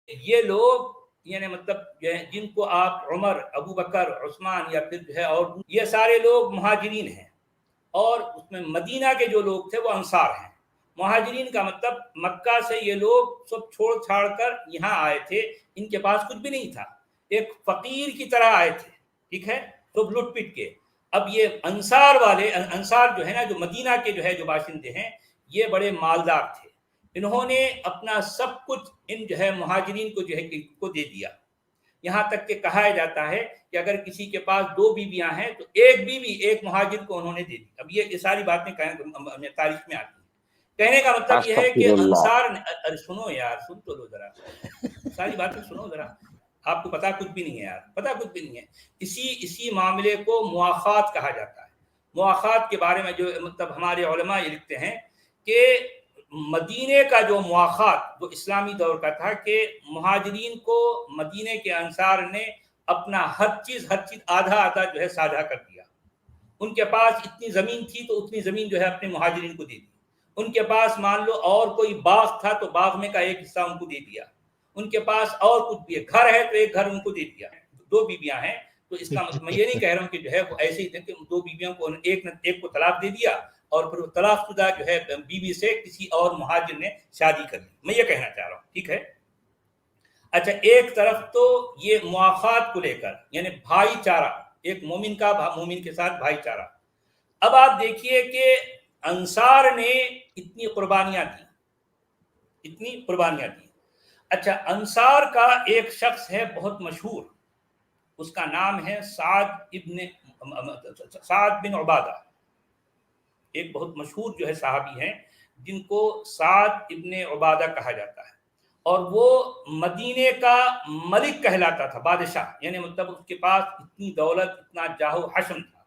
یہ لوگ یعنی مطلب جن کو آپ عمر، ابو بکر، عثمان یا پھر جو ہے اور یہ سارے لوگ مہاجرین ہیں، اور اس میں مدینہ کے جو لوگ تھے وہ انصار ہیں۔ مہاجرین کا مطلب مکہ سے یہ لوگ سب چھوڑ چھاڑ کر یہاں آئے تھے، ان کے پاس کچھ بھی نہیں تھا، ایک فقیر کی طرح آئے تھے، ٹھیک ہے، سب لٹ پٹ کے۔ اب یہ انصار والے، انصار جو ہے نا، جو مدینہ کے جو ہے جو باشندے ہیں، یہ بڑے مالدار تھے، انہوں نے اپنا سب کچھ ان جو ہے مہاجرین کو جو ہے کو دے دیا، یہاں تک کہ کہا جاتا ہے کہ اگر کسی کے پاس 2 بیویاں ہیں تو ایک بیوی ایک مہاجر کو انہوں نے دے دی۔ اب یہ ساری باتیں تاریخ میں آتی ہیں۔ کہنے کا مطلب یہ ہے کہ انصار نے، سنو یار، سن تو لو ذرا، ساری باتیں سنو ذرا، آپ کو پتا کچھ بھی نہیں ہے یار، پتا کچھ بھی نہیں ہے۔ اسی معاملے کو مواخات کہا جاتا ہے۔ مواخات کے بارے میں جو مطلب ہمارے علماء یہ لکھتے ہیں کہ مدینے کا جو مواخات جو اسلامی دور کا تھا کہ مہاجرین کو مدینے کے انصار نے اپنا ہر چیز آدھا آدھا جو ہے ساجھا کر دیا۔ ان کے پاس اتنی زمین تھی تو اتنی زمین جو ہے اپنے مہاجرین کو دے دی۔ ان کے پاس مان لو اور کوئی باغ تھا تو باغ میں کا ایک حصہ ان کو دے دیا۔ ان کے پاس اور کچھ بھی ہے، گھر ہے تو ایک گھر ان کو دے دیا۔ 2 بیویاں ہیں تو اس کا مطلب میں یہ نہیں کہہ رہا ہوں کہ جو ہے وہ ایسے ہی تھے کہ 2 بیویوں کو ایک کو طلاق دے دیا اور پھر طلاق شدہ جو ہے بیوی سے کسی اور مہاجر نے شادی کر لی، میں یہ کہنا چاہ رہا ہوں، ٹھیک ہے۔ اچھا، ایک طرف تو یہ مواخات کو لے کر یعنی بھائی چارہ، ایک مومن کا مومن کے ساتھ بھائی چارہ۔ اب آپ دیکھیے کہ انصار نے اتنی قربانیاں دی۔ اچھا، انصار کا ایک شخص ہے بہت مشہور، اس کا نام ہے سعد بن عبادہ، ایک بہت مشہور جو ہے صحابی ہیں جن کو سعد ابن عبادہ کہا جاتا ہے، اور وہ مدینے کا ملک کہلاتا تھا، بادشاہ، یعنی مطلب اس کے پاس اتنی دولت، اتنا جاہ و حشم تھا۔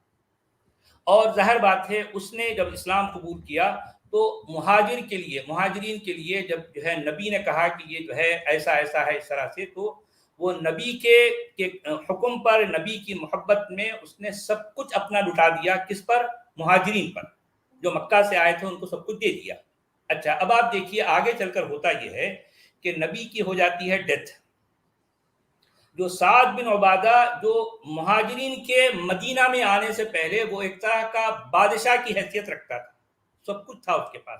اور ظاہر بات ہے اس نے جب اسلام قبول کیا تو مہاجرین کے لیے جب جو ہے نبی نے کہا کہ یہ جو ہے ایسا ہے اس طرح سے، تو وہ نبی کے حکم پر، نبی کی محبت میں اس نے سب کچھ اپنا لٹا دیا۔ کس پر؟ مہاجرین پر، جو مکہ سے آئے تھے ان کو سب کچھ دے دیا۔ اچھا، اب آپ دیکھیے آگے چل کر ہوتا یہ ہے کہ نبی کی ہو جاتی ہے ڈیتھ۔ جو سعد بن عبادہ جو مہاجرین کے مدینہ میں آنے سے پہلے وہ ایک طرح کا بادشاہ کی حیثیت رکھتا تھا، سب کچھ تھا اس کے پاس،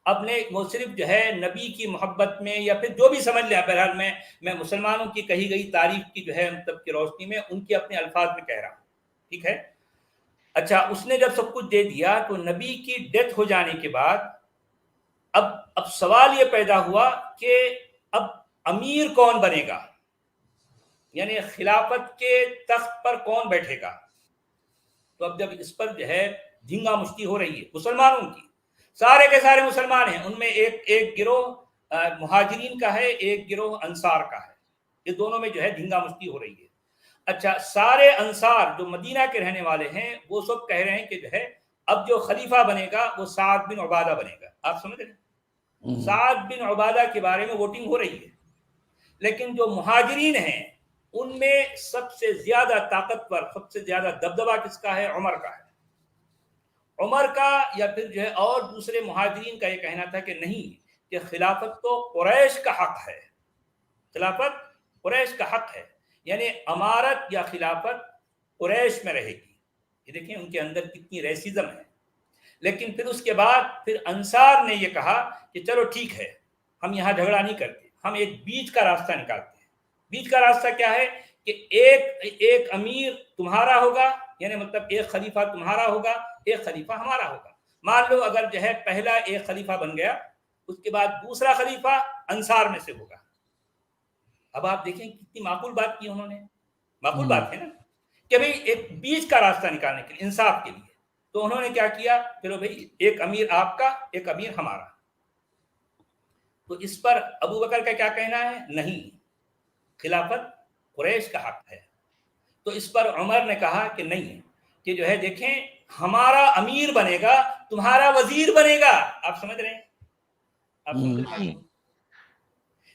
اپنے وہ صرف جو ہے نبی کی محبت میں یا پھر جو بھی سمجھ لیں، بہرحال میں مسلمانوں کی کہی گئی تعریف کی جو ہے مطلب کی روشنی میں ان کے اپنے الفاظ میں کہہ رہا ہوں، ٹھیک ہے۔ اچھا، اس نے جب سب کچھ دے دیا تو نبی کی ڈیتھ ہو جانے کے بعد اب سوال یہ پیدا ہوا کہ اب امیر کون بنے گا، یعنی خلافت کے تخت پر کون بیٹھے گا۔ تو اب جب اس پر جو ہے دھنگا مشتی ہو رہی ہے مسلمانوں کی، سارے کے سارے مسلمان ہیں، ان میں ایک گروہ مہاجرین کا ہے، ایک گروہ انصار کا ہے، یہ دونوں میں جو ہے دھنگا مشتی ہو رہی ہے۔ اچھا، سارے انصار جو مدینہ کے رہنے والے ہیں وہ سب کہہ رہے ہیں کہ جو ہے اب جو خلیفہ بنے گا وہ سعد بن عبادہ بنے گا۔ آپ سمجھ رہے ہیں؟ سعد بن عبادہ کے بارے میں ووٹنگ ہو رہی ہے، لیکن جو مہاجرین ہیں ان میں سب سے زیادہ طاقتور، سب سے زیادہ دبدبہ کس کا ہے؟ عمر کا ہے۔ عمر کا یا پھر جو ہے اور دوسرے مہاجرین کا یہ کہنا تھا کہ نہیں، کہ خلافت تو قریش کا حق ہے، خلافت قریش کا حق ہے، یعنی امارت یا خلافت قریش میں رہے گی۔ یہ دیکھیں ان کے اندر کتنی ریسزم ہے۔ لیکن پھر اس کے بعد پھر انصار نے یہ کہا کہ چلو ٹھیک ہے، ہم یہاں جھگڑا نہیں کرتے، ہم ایک بیچ کا راستہ نکالتے ہیں۔ بیچ کا راستہ کیا ہے کہ ایک امیر تمہارا ہوگا، یعنی مطلب ایک خلیفہ تمہارا ہوگا، ایک خلیفہ ہمارا ہوگا۔ مان لو اگر جو ہے پہلا ایک خلیفہ بن گیا، اس کے بعد دوسرا خلیفہ انصار میں سے ہوگا۔ اب آپ دیکھیں کتنی معقول بات کی انہوں نے، معقول بات ہے نا، کہ بھئی ایک بیچ کا راستہ نکالنے کے لیے، انصاف کے لیے۔ تو انہوں نے کیا کیا، چلو بھئی ایک امیر آپ کا، ایک امیر ہمارا۔ تو اس پر ابو بکر کا کیا کہنا ہے؟ نہیں، خلافت قریش کا حق ہے۔ تو اس پر عمر نے کہا کہ نہیں، کہ جو ہے دیکھیں ہمارا امیر بنے گا، تمہارا وزیر بنے گا۔ آپ سمجھ رہے ہیں؟ آپ سمجھ رہے ہیں؟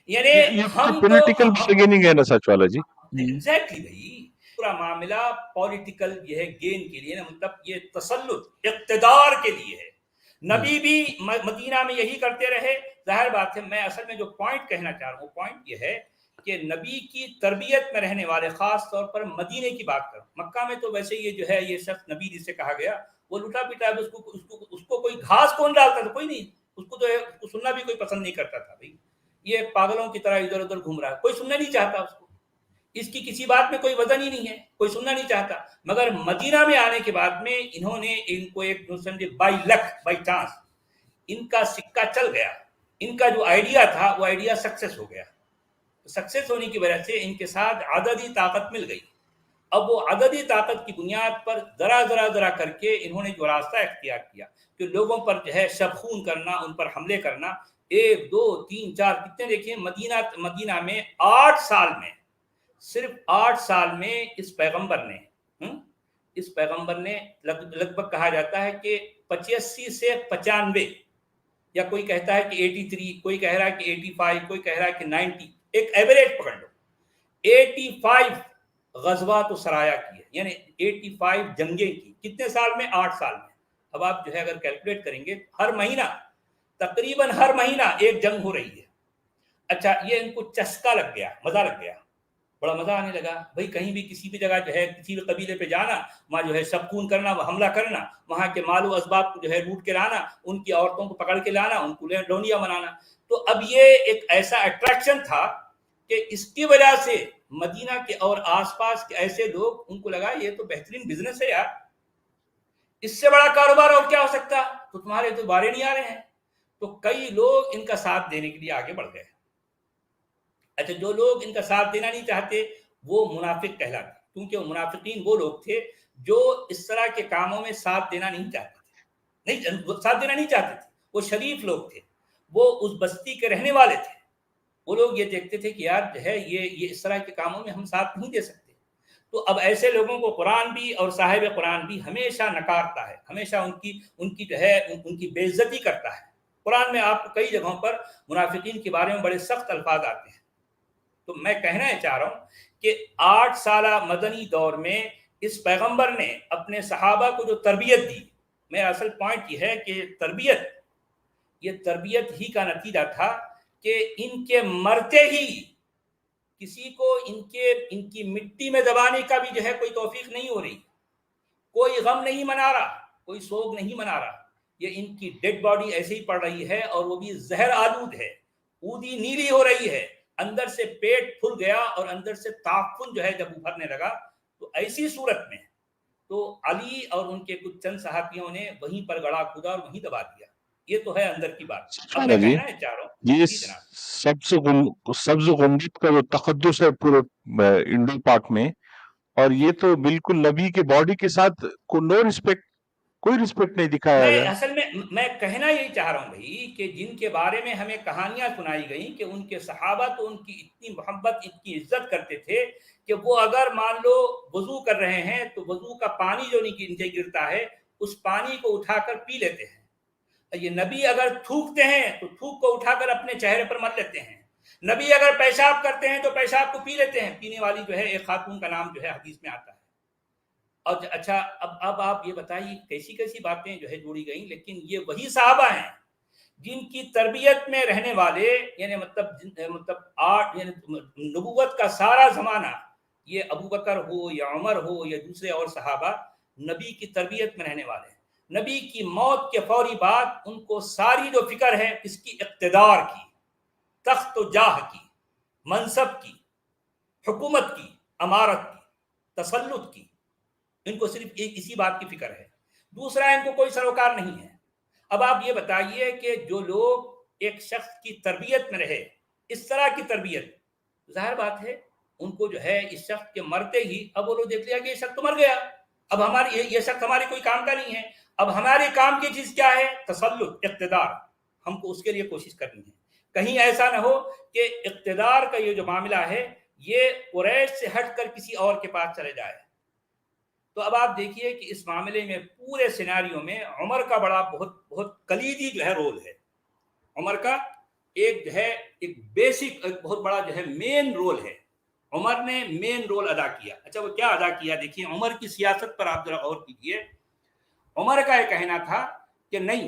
یعنی ہم پولیٹیکل بارگیننگ ہے نا سچ والا جی۔ ایگزیکٹلی بھائی، پورا معاملہ پولیٹیکل یہ ہے، گین کے لیے، مطلب یہ تسلط اقتدار کے لیے ہے۔ نبی بھی مدینہ میں یہی کرتے رہے. ظاہر بات ہے میں اصل میں جو پوائنٹ کہنا چاہ رہا ہوں پوائنٹ یہ ہے کہ نبی کی تربیت میں رہنے والے خاص طور پر مدینے کی بات کروں. مکہ میں تو ویسے یہ جو ہے یہ شخص نبی جسے کہا گیا وہ لٹا پٹا ہے, اس کو کوئی گھاس کون ڈالتا تھا؟ کوئی نہیں. اس کو تو اس کو سننا بھی کوئی پسند نہیں کرتا تھا. بھائی یہ پاگلوں کی طرح ادھر ادھر گھوم رہا ہے, کوئی سننا نہیں چاہتا اس کو, اس کی کسی بات میں کوئی وزن ہی نہیں ہے, کوئی سننا نہیں چاہتا. مگر مدینہ میں آنے کے بعد میں انہوں نے ان کو ایک سمجھے بائی لک بائی چانس ان کا سکہ چل گیا. ان کا جو آئیڈیا تھا وہ آئیڈیا سکسیس ہو گیا. سکسیس ہونے کی وجہ سے ان کے ساتھ عددی طاقت مل گئی. اب وہ عددی طاقت کی بنیاد پر ذرا کر کے انہوں نے جو راستہ اختیار کیا کہ لوگوں پر جو ہے شب خون کرنا, ان پر حملے کرنا, 1 2 3 4 کتنے دیکھیں مدینہ میں 8 سال میں, صرف 8 سال میں اس پیغمبر نے لگ بھگ کہا جاتا ہے کہ 85 سے 95 یا کوئی کہتا ہے کہ 83, کوئی کہہ رہا ہے کہ 85, کوئی کہہ رہا ہے کہ 90, ایک ایوریج پکڑ لو, 85 غزوات و سرایا کی ہے, یعنی 85 جنگیں کی. کتنے سال میں؟ 8 سال میں. اب آپ جو ہے اگر کیلکولیٹ کریں گے ہر مہینہ تقریباً ہر مہینہ ایک جنگ ہو رہی ہے. اچھا یہ ان کو چسکا لگ گیا, مزہ لگ گیا, بڑا مزہ آنے لگا. بھائی کہیں بھی کسی بھی جگہ جو ہے کسی بھی قبیلے پہ جانا, وہاں جو ہے شب خون کرنا, وہ حملہ کرنا, وہاں کے مال و اسباب کو جو ہے لوٹ کے لانا, ان کی عورتوں کو پکڑ کے لانا, ان کو ڈونیاں بنانا. تو اب یہ ایک ایسا اٹریکشن تھا کہ اس کی وجہ سے مدینہ کے اور آس پاس کے ایسے لوگ, ان کو لگا یہ تو بہترین بزنس ہے یار, اس سے بڑا کاروبار اور کیا ہو سکتا, تو تمہارے تو بارے نہیں آ رہے ہیں. تو کئی لوگ ان کا ساتھ دینے کے لیے آگے بڑھ گئے. اچھا جو لوگ ان کا ساتھ دینا نہیں چاہتے وہ منافق کہلاتے, کیونکہ وہ منافقین وہ لوگ تھے جو اس طرح کے کاموں میں ساتھ دینا نہیں چاہتے تھے. وہ شریف لوگ تھے, وہ اس بستی کے رہنے والے تھے. وہ لوگ یہ دیکھتے تھے کہ یار جو ہے یہ اس طرح کے کاموں میں ہم ساتھ نہیں دے سکتے. تو اب ایسے لوگوں کو قرآن بھی اور صاحب قرآن بھی ہمیشہ نکارتا ہے, ہمیشہ ان کی جو ہے ان کی بے عزتی کرتا ہے. قرآن میں آپ کو کئی جگہوں پر منافقین کے بارے میں بڑے سخت الفاظ آتے ہیں. تو میں کہنا چاہ رہا ہوں کہ 8 سالہ مدنی دور میں اس پیغمبر نے اپنے صحابہ کو جو تربیت دی, میرا اصل پوائنٹ یہ ہے کہ یہ تربیت ہی کا نتیجہ تھا کہ ان کے مرتے ہی کسی کو ان کی مٹی میں دبانے کا بھی جو ہے کوئی توفیق نہیں ہو رہی, کوئی غم نہیں منا رہا, کوئی سوگ نہیں منا رہا. یہ ان کی ڈیڈ باڈی ایسے ہی پڑ رہی ہے اور وہ بھی زہر آلود ہے, اودی نیلی ہو رہی ہے, اندر سے پیٹ پھل گیا اور اندر سے تعفن جو ہے جب ابھرنے لگا. تو ایسی صورت میں تو علی اور ان کے کچھ چند صحابیوں نے وہیں پر گڑھا کھودا اور وہیں دبا دیا. یہ تو ہے اندر کی بات. اب میں کہنا چاہ رہا ہوں یہ جی جناب, سبز غنڈت کا جو تقدس ہے پورے انڈو پاک میں, اور یہ تو بالکل نبی کے باڈی کے ساتھ کوئی رسپیکٹ نہیں دکھایا میں گیا. اصل میں کہنا یہی چاہ رہا ہوں بھائی کہ جن کے بارے میں ہمیں کہانیاں سنائی گئیں کہ ان کے صحابہ تو ان کی اتنی محبت, اتنی عزت کرتے تھے کہ وہ اگر مان لو وضو کر رہے ہیں تو وضو کا پانی جو نیچے گرتا ہے اس پانی کو اٹھا کر پی لیتے ہیں. یہ نبی اگر تھوکتے ہیں تو تھوک کو اٹھا کر اپنے چہرے پر مل لیتے ہیں. نبی اگر پیشاب کرتے ہیں تو پیشاب کو پی لیتے ہیں. پینے والی جو ہے ایک خاتون کا نام جو ہے حدیث میں آتا ہے. اور اچھا اب آپ یہ بتائیے کیسی باتیں جو ہے جوڑی گئیں, لیکن یہ وہی صحابہ ہیں جن کی تربیت میں رہنے والے, یعنی مطلب نبوت کا سارا زمانہ, یہ ابو بکر ہو یا عمر ہو یا دوسرے اور صحابہ نبی کی تربیت میں رہنے والے ہیں. نبی کی موت کے فوری بعد ان کو ساری جو فکر ہے اس کی اقتدار کی, تخت و جاہ کی, منصب کی, حکومت کی, امارت کی, تسلط کی, ان کو صرف اسی بات کی فکر ہے. دوسرا ان کو کوئی سروکار نہیں ہے. اب آپ یہ بتائیے کہ جو لوگ ایک شخص کی تربیت میں رہے, اس طرح کی تربیت, ظاہر بات ہے ان کو جو ہے اس شخص کے مرتے ہی اب وہ لوگ دیکھ لیا کہ یہ شخص تو مر گیا, اب یہ شخص ہماری کوئی کام کا نہیں ہے. اب ہمارے کام کی چیز کیا ہے؟ تسلط, اقتدار. ہم کو اس کے لیے کوشش کرنی ہے. کہیں ایسا نہ ہو کہ اقتدار کا یہ جو معاملہ ہے یہ قریش سے ہٹ کر کسی اور کے پاس چلے جائے. تو اب آپ دیکھیے کہ اس معاملے میں پورے سیناریو میں عمر کا بڑا بہت کلیدی جو ہے رول ہے. عمر کا ایک جو ہے ایک بیسک, ایک بہت بڑا جو ہے مین رول ہے. عمر نے مین رول ادا کیا. اچھا وہ کیا ادا کیا؟ دیکھیے عمر کی سیاست پر آپ ذرا غور کیجیے. عمر کا یہ کہنا تھا کہ نہیں,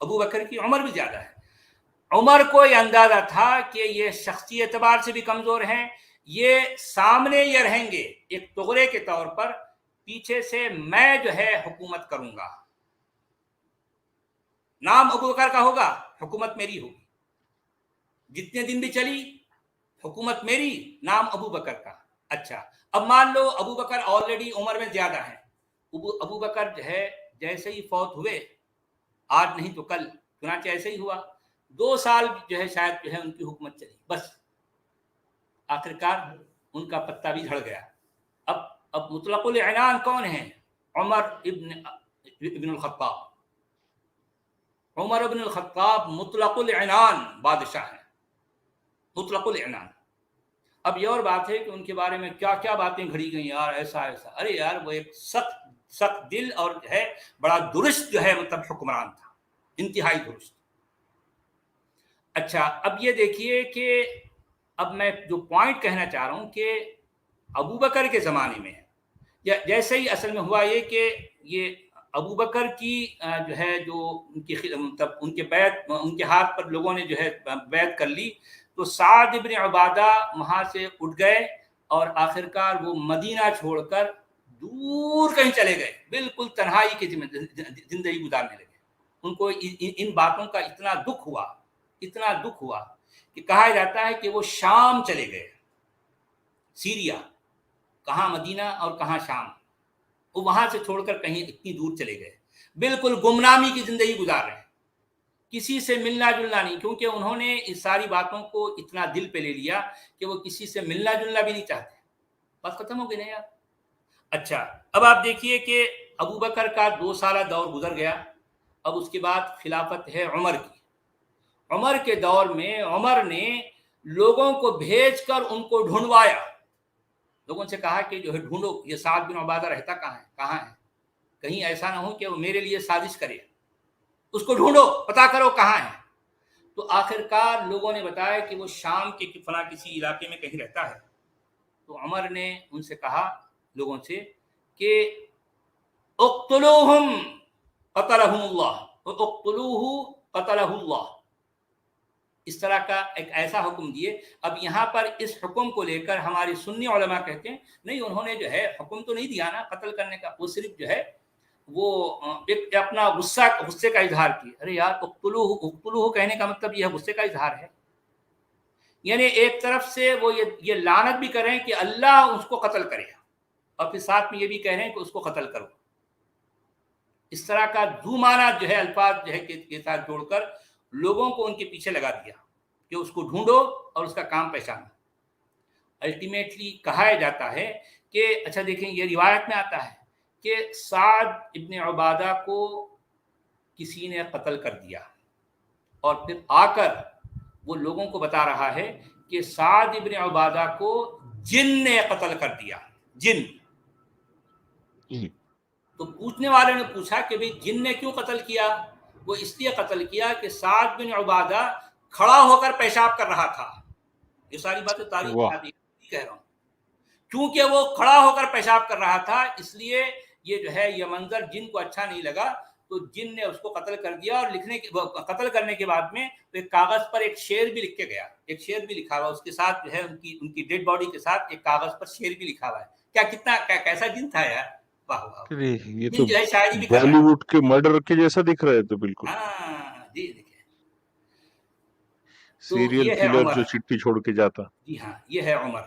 ابو بکر کی عمر بھی زیادہ ہے. عمر کو یہ اندازہ تھا کہ یہ شخصی اعتبار سے بھی کمزور ہیں, یہ سامنے یہ رہیں گے ایک تغرے کے طور پر, پیچھے سے میں جو ہے حکومت کروں گا, نام ابو بکر کا ہوگا, حکومت میری ہوگی, جتنے دن بھی چلی حکومت میری, نام ابو بکر کا. اچھا اب مان لو ابو بکر آلریڈی عمر میں زیادہ ہیں, ابو بکر جو ہے جیسے ہی فوت ہوئے, آج نہیں تو کل, چنانچہ ایسے ہی ہوا, 2 سال جو ہے شاید جو ہے ان کی حکومت چلی, بس آخرکار ان کا پتہ بھی جھڑ گیا. اب مطلق العنان کون ہیں؟ عمر ابن الخطاب. عمر ابن الخطاب مطلق العنان بادشاہ ہیں, مطلق العنان. اب یہ اور بات ہے کہ ان کے بارے میں کیا کیا باتیں گھڑی گئیں, یار ایسا ایسا, ارے یار وہ ایک سخت دل اور جو ہے بڑا درست جو ہے مطلب حکمران تھا, انتہائی درست. اچھا اب یہ دیکھیے کہ اب میں جو پوائنٹ کہنا چاہ رہا ہوں کہ ابو بکر کے زمانے میں جیسے ہی اصل میں ہوا یہ کہ یہ ابو بکر کی جو ہے جو ان کی مطلب ان کے بیعت, ان کے ہاتھ پر لوگوں نے جو ہے بیعت کر لی, تو سعد ابن عبادہ وہاں سے اٹھ گئے اور آخرکار وہ مدینہ چھوڑ کر دور کہیں چلے گئے, بالکل تنہائی کی زندگی گزارنے لگے. ان کو ان باتوں کا اتنا دکھ ہوا کہ کہا جاتا ہے کہ وہ شام چلے گئے, سیریا, کہاں مدینہ اور کہاں شام, وہ وہاں سے چھوڑ کر کہیں اتنی دور چلے گئے, بالکل گمنامی کی زندگی گزار رہے ہیں, کسی سے ملنا جلنا نہیں, کیونکہ انہوں نے اس ساری باتوں کو اتنا دل پہ لے لیا کہ وہ کسی سے ملنا جلنا بھی نہیں چاہتے. بات ختم ہو گئی نا یار. اچھا اب آپ دیکھیے کہ ابو بکر کا 2 سالہ دور گزر گیا, اب اس کے بعد خلافت ہے عمر کی. عمر کے دور میں عمر نے لوگوں کو بھیج کر ان کو ڈھونڈوایا, لوگوں سے کہا کہ جو ہے ڈھونڈو یہ سعد بن عبادہ رہتا کہاں ہے, کہیں ایسا نہ ہو کہ وہ میرے لیے سازش کرے, اس کو ڈھونڈو, پتا کرو کہاں ہے. تو آخرکار لوگوں نے بتایا کہ وہ شام کے فلاں کسی علاقے میں کہیں رہتا ہے. تو عمر نے ان سے کہا لوگوں سے کہ اقتلوہم قتلہم اللہ, اقتلوہ قتلہ اللہ, اس طرح کا ایک ایسا حکم دیے. اب یہاں پر اس حکم کو لے کر ہماری سنی علماء کہتے ہیں نہیں, انہوں نے جو ہے حکم تو نہیں دیا نا قتل کرنے کا, وہ صرف جو ہے وہ ایک اپنا غصے کا اظہار کیا. ارے یار اقتلوہ کہنے کا مطلب یہ غصے کا اظہار ہے, یعنی ایک طرف سے وہ یہ لعنت بھی کر رہے ہیں کہ اللہ اس کو قتل کرے, اور پھر ساتھ میں یہ بھی کہہ رہے ہیں کہ اس کو قتل کرو. اس طرح کا دو معنی جو ہے الفاظ جو ہے کے ساتھ جوڑ کر لوگوں کو ان کے پیچھے لگا دیا کہ اس کو ڈھونڈو اور اس کا کام پہچانو. الٹیمیٹلی کہا جاتا ہے کہ اچھا دیکھیں یہ روایت میں آتا ہے کہ سعد ابن عبادہ کو کسی نے قتل کر دیا, اور پھر آ کر وہ لوگوں کو بتا رہا ہے کہ سعد ابن عبادہ کو جن نے قتل کر دیا. جن. تو پوچھنے والے نے پوچھا کہ بھئی جن نے کیوں قتل کیا؟ وہ اس لیے قتل کیا کہ سعد بن عبادہ کھڑا ہو کر پیشاب کر رہا تھا. یہ ساری باتیں تاریخ میں آتی ہے, کہہ رہا ہوں, کیونکہ وہ کھڑا ہو کر پیشاب کر رہا تھا اس لیے یہ جو ہے یہ منظر جن کو اچھا نہیں لگا, تو جن نے اس کو قتل کر دیا. اور قتل کرنے کے بعد میں ایک کاغذ پر ایک شعر بھی لکھ کے گیا, ایک شعر بھی لکھا ہوا اس کے ساتھ جو ہے ان کی ڈیڈ باڈی کے ساتھ ایک کاغذ پر شعر بھی لکھا ہوا ہے. کیا کتنا کیسا جن تھا یار, واہ واہ, یہ تو جو ہے شاعری بھی بالی ووڈ کے مرڈر کے جیسا دکھ رہا ہے. تو بالکل ہاں جی, دیکھیں سیریل کلر جو چٹھی چھوڑ کے جاتا. جی ہاں, یہ ہے عمر.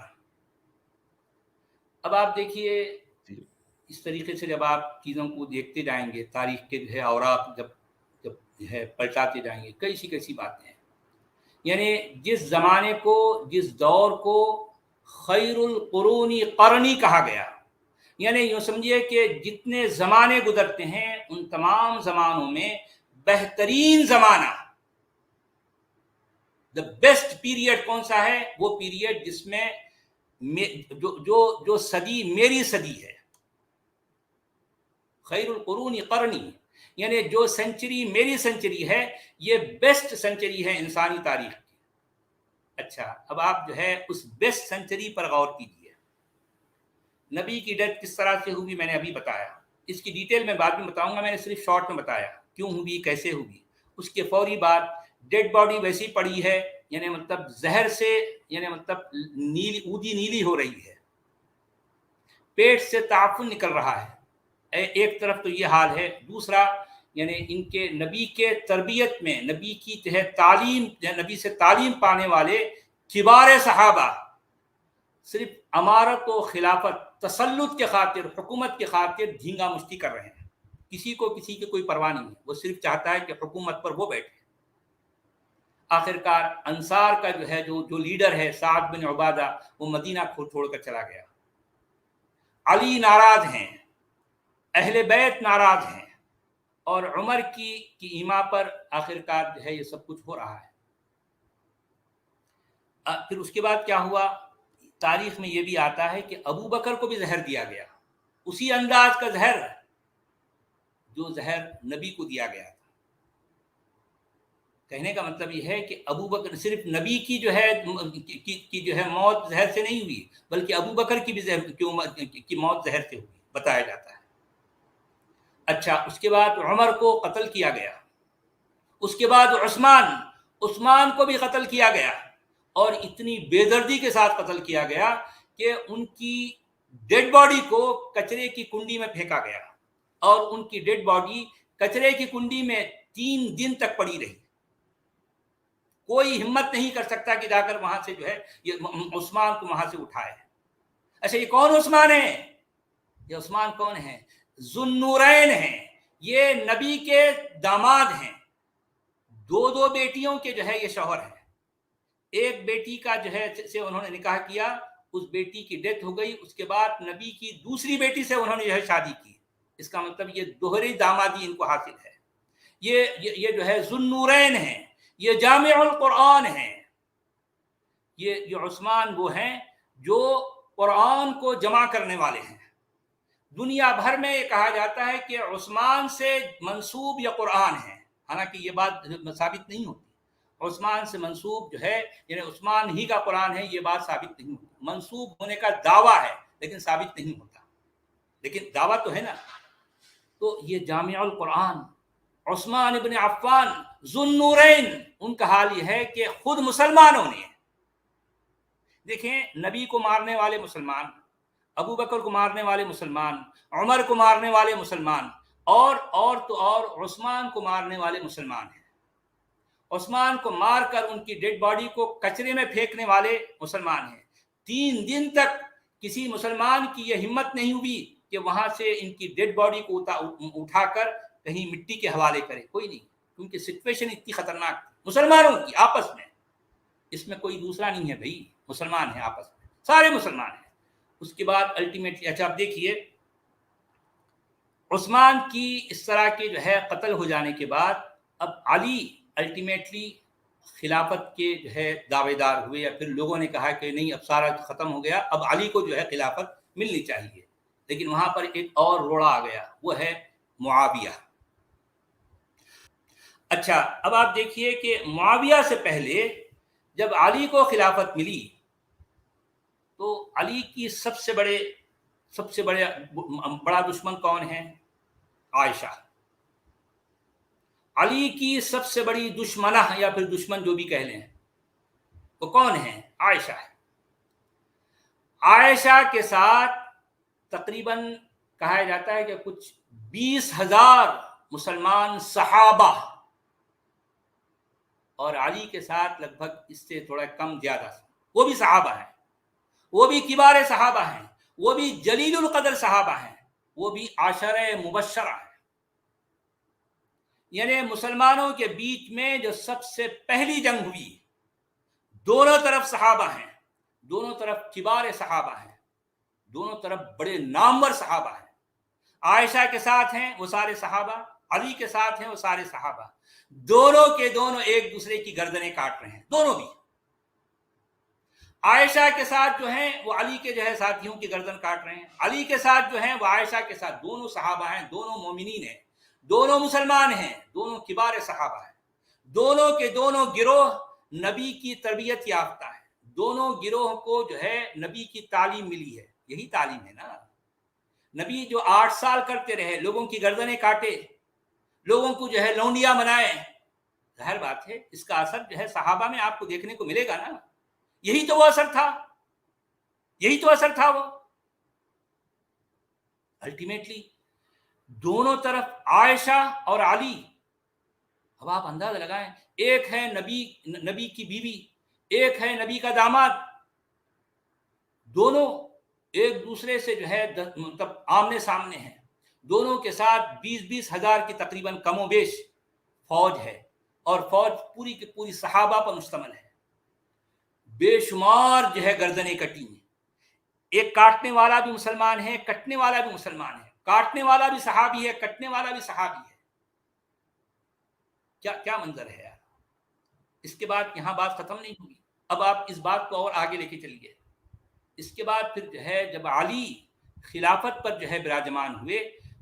اب آپ دیکھیے اس طریقے سے جب آپ چیزوں کو دیکھتے جائیں گے, تاریخ کے جو ہے اوراق جب جو ہے پلٹاتے جائیں گے, کیسی باتیں ہیں. یعنی جس زمانے کو, جس دور کو خیر القرون قرنی کہا گیا, یعنی یوں سمجھیے کہ جتنے زمانے گزرتے ہیں ان تمام زمانوں میں بہترین زمانہ, دا بیسٹ پیریڈ کون سا ہے؟ وہ پیریڈ جس میں جو صدی میری صدی ہے. خیر القرون قرنی, یعنی جو سنچری میری سنچری ہے, یہ بیسٹ سنچری ہے انسانی تاریخ کی. اچھا اب آپ جو ہے اس بیسٹ سنچری پر غور کیجیے. نبی کی ڈیتھ کس طرح سے ہوئی میں نے ابھی بتایا, اس کی ڈیٹیل میں بعد میں بتاؤں گا, میں نے صرف شارٹ میں بتایا کیوں ہوئی, کیسے ہوئی. اس کے فوری بعد ڈیڈ باڈی ویسی پڑی ہے، یعنی مطلب زہر سے، یعنی مطلب نیلی اودی نیلی ہو رہی ہے، پیٹ سے تعفن نکل رہا ہے۔ ایک طرف تو یہ حال ہے، دوسرا یعنی ان کے نبی کے تربیت میں، نبی کی تعلیم، نبی سے تعلیم پانے والے کبار صحابہ صرف امارت و خلافت، تسلط کے خاطر، حکومت کے خاطر دھینگا مشتی کر رہے ہیں۔ کسی کو کسی کی کوئی پرواہ نہیں ہے، وہ صرف چاہتا ہے کہ حکومت پر وہ بیٹھے۔ آخرکار انصار کا جو ہے جو لیڈر ہے سعد بن عبادہ، وہ مدینہ چھوڑ کر چلا گیا۔ علی ناراض ہیں، اہل بیت ناراض ہیں، اور عمر کی ایما پر آخرکار جو ہے یہ سب کچھ ہو رہا ہے۔ پھر اس کے بعد کیا ہوا؟ تاریخ میں یہ بھی آتا ہے کہ ابو بکر کو بھی زہر دیا گیا، اسی انداز کا زہر جو زہر نبی کو دیا گیا تھا۔ کہنے کا مطلب یہ ہے کہ ابو بکر صرف نبی کی جو ہے موت زہر سے نہیں ہوئی، بلکہ ابو بکر کی بھی کی موت زہر سے ہوئی، بتایا جاتا ہے۔ اچھا، اس کے بعد عمر کو قتل کیا گیا، اس کے بعد عثمان کو بھی قتل کیا گیا، اور اتنی بے دردی کے ساتھ قتل کیا گیا کہ ان کی ڈیڈ باڈی کو کچرے کی کنڈی میں پھینکا گیا، اور ان کی ڈیڈ باڈی کچرے کی کنڈی میں 3 دن تک پڑی رہی۔ کوئی ہمت نہیں کر سکتا کہ جا کر وہاں سے جو ہے یہ عثمان کو وہاں سے اٹھائے۔ اچھا، یہ کون عثمان ہے؟ یہ عثمان کون ہے؟ ذو النورین ہیں، یہ نبی کے داماد ہیں، 2 بیٹیوں کے جو ہے یہ شوہر ہیں۔ ایک بیٹی کا جو ہے سے انہوں نے نکاح کیا، اس بیٹی کی ڈیتھ ہو گئی، اس کے بعد نبی کی دوسری بیٹی سے انہوں نے جو ہے شادی کی۔ اس کا مطلب یہ دوہری دامادی ان کو حاصل ہے۔ یہ جو ہے ذو النورین ہیں، یہ جامع القرآن ہیں، یہ عثمان وہ ہیں جو قرآن کو جمع کرنے والے ہیں۔ دنیا بھر میں یہ کہا جاتا ہے کہ عثمان سے منسوب یہ قرآن ہے، حالانکہ یہ بات ثابت نہیں ہوتی۔ عثمان سے منسوب جو ہے یعنی عثمان ہی کا قرآن ہے، یہ بات ثابت نہیں ہوتی۔ منسوب ہونے کا دعویٰ ہے لیکن ثابت نہیں ہوتا، لیکن دعویٰ تو ہے نا۔ تو یہ جامع القرآن عثمان ابن عفان ذو النورین، ان کا حال یہ ہے کہ خود مسلمانوں نے، دیکھیں، نبی کو مارنے والے مسلمان، ابو بکر کو مارنے والے مسلمان، عمر کو مارنے والے مسلمان، اور عثمان کو مارنے والے مسلمان ہیں۔ عثمان کو مار کر ان کی ڈیڈ باڈی کو کچرے میں پھینکنے والے مسلمان ہیں۔ 3 دن تک کسی مسلمان کی یہ ہمت نہیں ہوئی کہ وہاں سے ان کی ڈیڈ باڈی کو اٹھا کر کہیں مٹی کے حوالے کرے، کوئی نہیں، کیونکہ سچویشن اتنی خطرناک تھی مسلمانوں کی آپس میں۔ اس میں کوئی دوسرا نہیں ہے بھائی، مسلمان ہیں آپس میں، سارے مسلمان ہیں۔ اس کے بعد الٹیمیٹلی، اچھا اب دیکھیے، عثمان کی اس طرح کے جو ہے قتل ہو جانے کے بعد اب علی الٹیمیٹلی خلافت کے جو ہے دعوے دار ہوئے، یا پھر لوگوں نے کہا کہ نہیں اب سارا ختم ہو گیا، اب علی کو جو ہے خلافت ملنی چاہیے۔ لیکن وہاں پر ایک اور روڑا آ گیا، وہ ہے معاویہ۔ اچھا، اب آپ دیکھیے کہ معاویہ سے پہلے جب علی کو خلافت ملی تو علی کی سب سے بڑا دشمن کون ہے؟ عائشہ۔ علی کی سب سے بڑی دشمنہ یا پھر دشمن جو بھی کہہ لیں، وہ کون ہے؟ عائشہ ہے۔ عائشہ کے ساتھ تقریباً کہا جاتا ہے کہ کچھ 20,000 مسلمان صحابہ، اور علی کے ساتھ لگ بھگ اس سے تھوڑا کم زیادہ، وہ بھی صحابہ ہیں، وہ بھی کبار صحابہ ہیں، وہ بھی جلیل القدر صحابہ ہیں، وہ بھی عشرہ مبشرہ ہیں۔ یعنی مسلمانوں کے بیچ میں جو سب سے پہلی جنگ ہوئی، دونوں طرف صحابہ ہیں، دونوں طرف کبار صحابہ ہیں، دونوں طرف بڑے نامور صحابہ ہیں۔ عائشہ کے ساتھ ہیں وہ سارے صحابہ، علی کے ساتھ ہیں وہ سارے صحابہ، دونوں کے دونوں ایک دوسرے کی گردنیں کاٹ رہے ہیں، دونوں بھی۔ عائشہ کے ساتھ جو ہیں وہ علی کے جو ہے ساتھیوں کی گردن کاٹ رہے ہیں، علی کے ساتھ جو ہیں وہ عائشہ کے ساتھ، دونوں صحابہ ہیں، دونوں مومنین ہیں، دونوں مسلمان ہیں، دونوں کبار صحابہ ہیں، دونوں کے دونوں گروہ نبی کی تربیت یافتہ ہیں، دونوں گروہ کو جو ہے نبی کی تعلیم ملی ہے۔ یہی تعلیم ہے نا، نبی جو 8 سال کرتے رہے، لوگوں کی گردنیں کاٹے، لوگوں کو جو ہے لونڈیا بنائے، ظاہر بات ہے اس کا اثر جو ہے صحابہ میں آپ کو دیکھنے کو ملے گا نا. یہی تو وہ اثر تھا, یہی تو اثر تھا وہ. الٹیمیٹلی دونوں طرف عائشہ اور علی, اب آپ اندازہ لگائیں, ایک ہے نبی کی بیوی, ایک ہے نبی کا داماد, دونوں ایک دوسرے سے جو ہے مطلب آمنے سامنے ہیں. دونوں کے ساتھ 20-20 ہزار کی تقریباً کم و بیش فوج ہے, اور فوج پوری کی پوری صحابہ پر مشتمل ہے. بے شمار جو ہے گردنیں کٹی ہیں. ایک کاٹنے والا بھی مسلمان ہے, کٹنے والا بھی مسلمان ہے. کاٹنے والا بھی صحابی ہے, کٹنے والا بھی صحابی ہے. کیا منظر ہے یار. اس کے بعد یہاں بات ختم نہیں ہوئی, اب آپ اس بات کو اور آگے لے کے چلیے. اس کے بعد پھر جو ہے جب علی خلافت پر جو ہے براجمان ہوئے,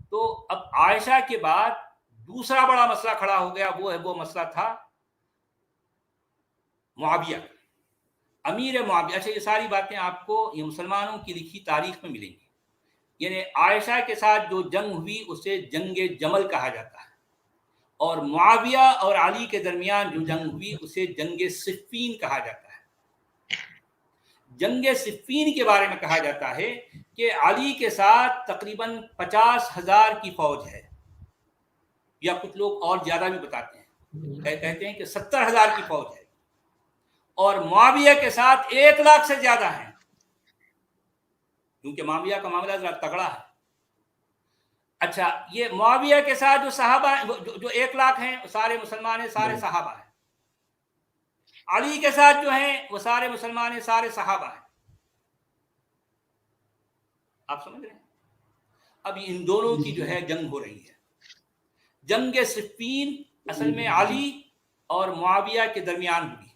تو اب عائشہ کے بعد دوسرا بڑا مسئلہ کھڑا ہو گیا. وہ مسئلہ تھا معاویہ, امیر معاویہ. اچھا, یہ ساری باتیں آپ کو یہ مسلمانوں کی لکھی تاریخ میں ملیں گی. یعنی عائشہ کے ساتھ جو جنگ ہوئی اسے جنگ جمل کہا جاتا ہے, اور معاویہ اور علی کے درمیان جو جنگ ہوئی اسے جنگ صفین کہا جاتا ہے. جنگ صفین کے بارے میں کہا جاتا ہے کہ علی کے ساتھ تقریباً 50,000 کی فوج ہے, یا کچھ لوگ اور زیادہ بھی بتاتے ہیں, کہتے ہیں کہ 70,000 کی فوج ہے, اور معاویہ کے ساتھ 1 لاکھ سے زیادہ ہیں, کیونکہ معاویہ کا معاملہ ذرا تگڑا ہے. اچھا, یہ معاویہ کے ساتھ جو صحابہ جو 1 لاکھ ہیں وہ سارے مسلمان ہیں, سارے صحابہ ہیں. علی کے ساتھ جو ہیں وہ سارے مسلمان ہیں, سارے صحابہ ہیں. آپ سمجھ رہے ہیں. اب ان دونوں کی جو ہے جنگ ہو رہی ہے. جنگ صفین اصل میں علی اور معاویہ کے درمیان ہوئی.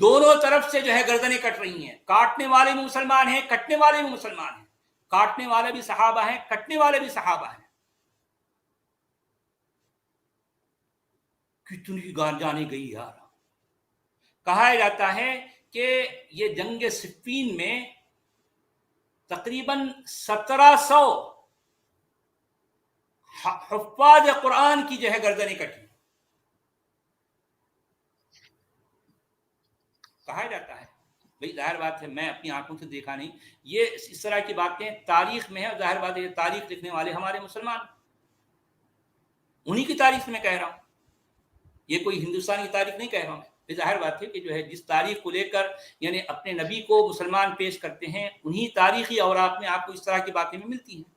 دونوں طرف سے جو ہے گردنیں کٹ رہی ہیں. کاٹنے والے بھی مسلمان ہیں, کٹنے والے بھی مسلمان ہیں. کاٹنے والے بھی صحابہ ہیں, کٹنے والے بھی صحابہ ہیں. کتنی جانے گئی یار. کہا جاتا ہے کہ یہ جنگ صفین میں تقریباً 1700 حفاظ قرآن کی جو ہے گردنیں کٹی. کہا جاتا ہے. بھئی ظاہر بات ہے میں اپنی آنکھوں سے دیکھا نہیں, یہ اس طرح کی باتیں تاریخ میں ہے, اور ظاہر بات ہے یہ تاریخ لکھنے والے ہمارے مسلمان, انہی کی تاریخ میں کہہ رہا ہوں, یہ کوئی ہندوستانی تاریخ نہیں کہہ رہا ہوں. ظاہر بات ہے کہ جو ہے جس تاریخ کو لے کر یعنی اپنے نبی کو مسلمان پیش کرتے ہیں, انہی تاریخی اوراق میں آپ کو اس طرح کی باتیں بھی ملتی ہیں.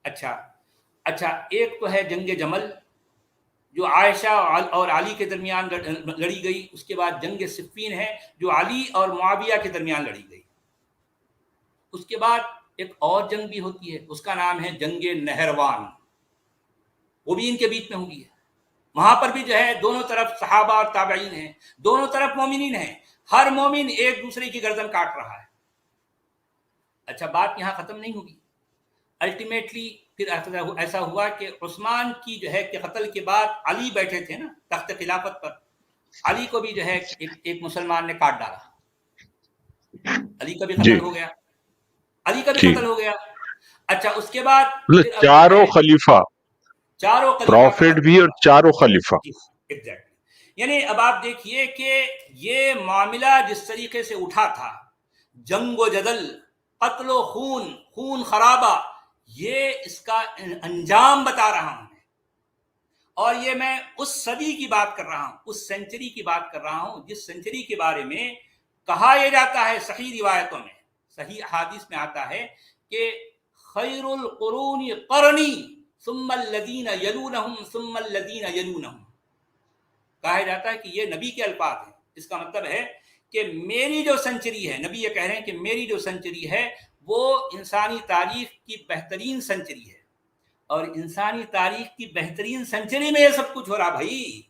اچھا, ایک تو ہے جنگ جمل جو عائشہ اور علی کے درمیان لڑی گئی. اس کے بعد جنگ صفین ہے جو علی اور معاویہ کے درمیان لڑی گئی. اس کے بعد ایک اور جنگ بھی ہوتی ہے, اس کا نام ہے جنگ نہروان, وہ بھی ان کے بیچ میں ہوئی ہے. وہاں پر بھی جو ہے دونوں طرف صحابہ اور تابعین ہیں, دونوں طرف مومنین ہیں, ہر مومن ایک دوسرے کی گردن کاٹ رہا ہے. اچھا, بات یہاں ختم نہیں ہوگی. الٹیمیٹلی پھر ایسا ہوا کہ عثمان کی جو ہے کہ قتل کے بعد علی بیٹھے تھے نا تخت خلافت پر, علی کو بھی جو ہے ایک مسلمان نے کاٹ ڈالا. علی کا بھی قتل ہو گیا, علی کا بھی قتل ہو گیا. اچھا, اس کے بعد چاروں خلیفہ پروفیٹ بھی اور چاروں خلیفہ. ایگزیکٹلی. یعنی اب آپ دیکھیے کہ یہ معاملہ جس طریقے سے اٹھا تھا, جنگ و جدل, قتل و خون خرابہ, یہ اس کا انجام بتا رہا ہوں. اور یہ میں اس صدی کی بات کر رہا ہوں, اس سینچری کی بات کر رہا ہوں جس سینچری کے بارے میں کہا یہ جاتا ہے صحیح روایتوں میں, صحیح احادیث میں آتا ہے کہ خیر القرون قرنی ثم الذین یلونہم ثم الذین یلونہم. کہا جاتا ہے کہ یہ نبی کے الفاظ ہیں. اس کا مطلب ہے کہ میری جو سنچری ہے, نبی یہ کہہ رہے ہیں کہ میری جو سنچری ہے وہ انسانی تاریخ کی بہترین سنچری ہے, اور انسانی تاریخ کی بہترین سنچری میں یہ سب کچھ ہو رہا. بھائی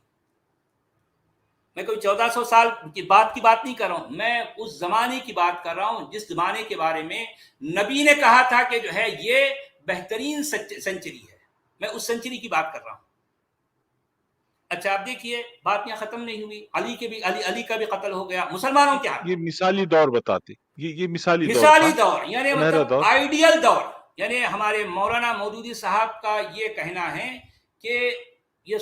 میں کوئی 1400 سال کی بات نہیں کر رہا ہوں, میں اس زمانے کی بات کر رہا ہوں جس زمانے کے بارے میں نبی نے کہا تھا کہ جو ہے یہ بہترین سنچری ہے. میں اس سنچری کی بات کر رہا ہوں. اچھا, آپ دیکھیے بات یہاں ختم نہیں ہوئی. علی کا بھی قتل ہو گیا مسلمانوں کے ہاتھ. یہ مثالی دور بتاتے, یہ مثالی دور یعنی مطلب آئیڈیل دور. یعنی ہمارے مولانا مودودی صاحب کا یہ کہنا ہے کہ یہ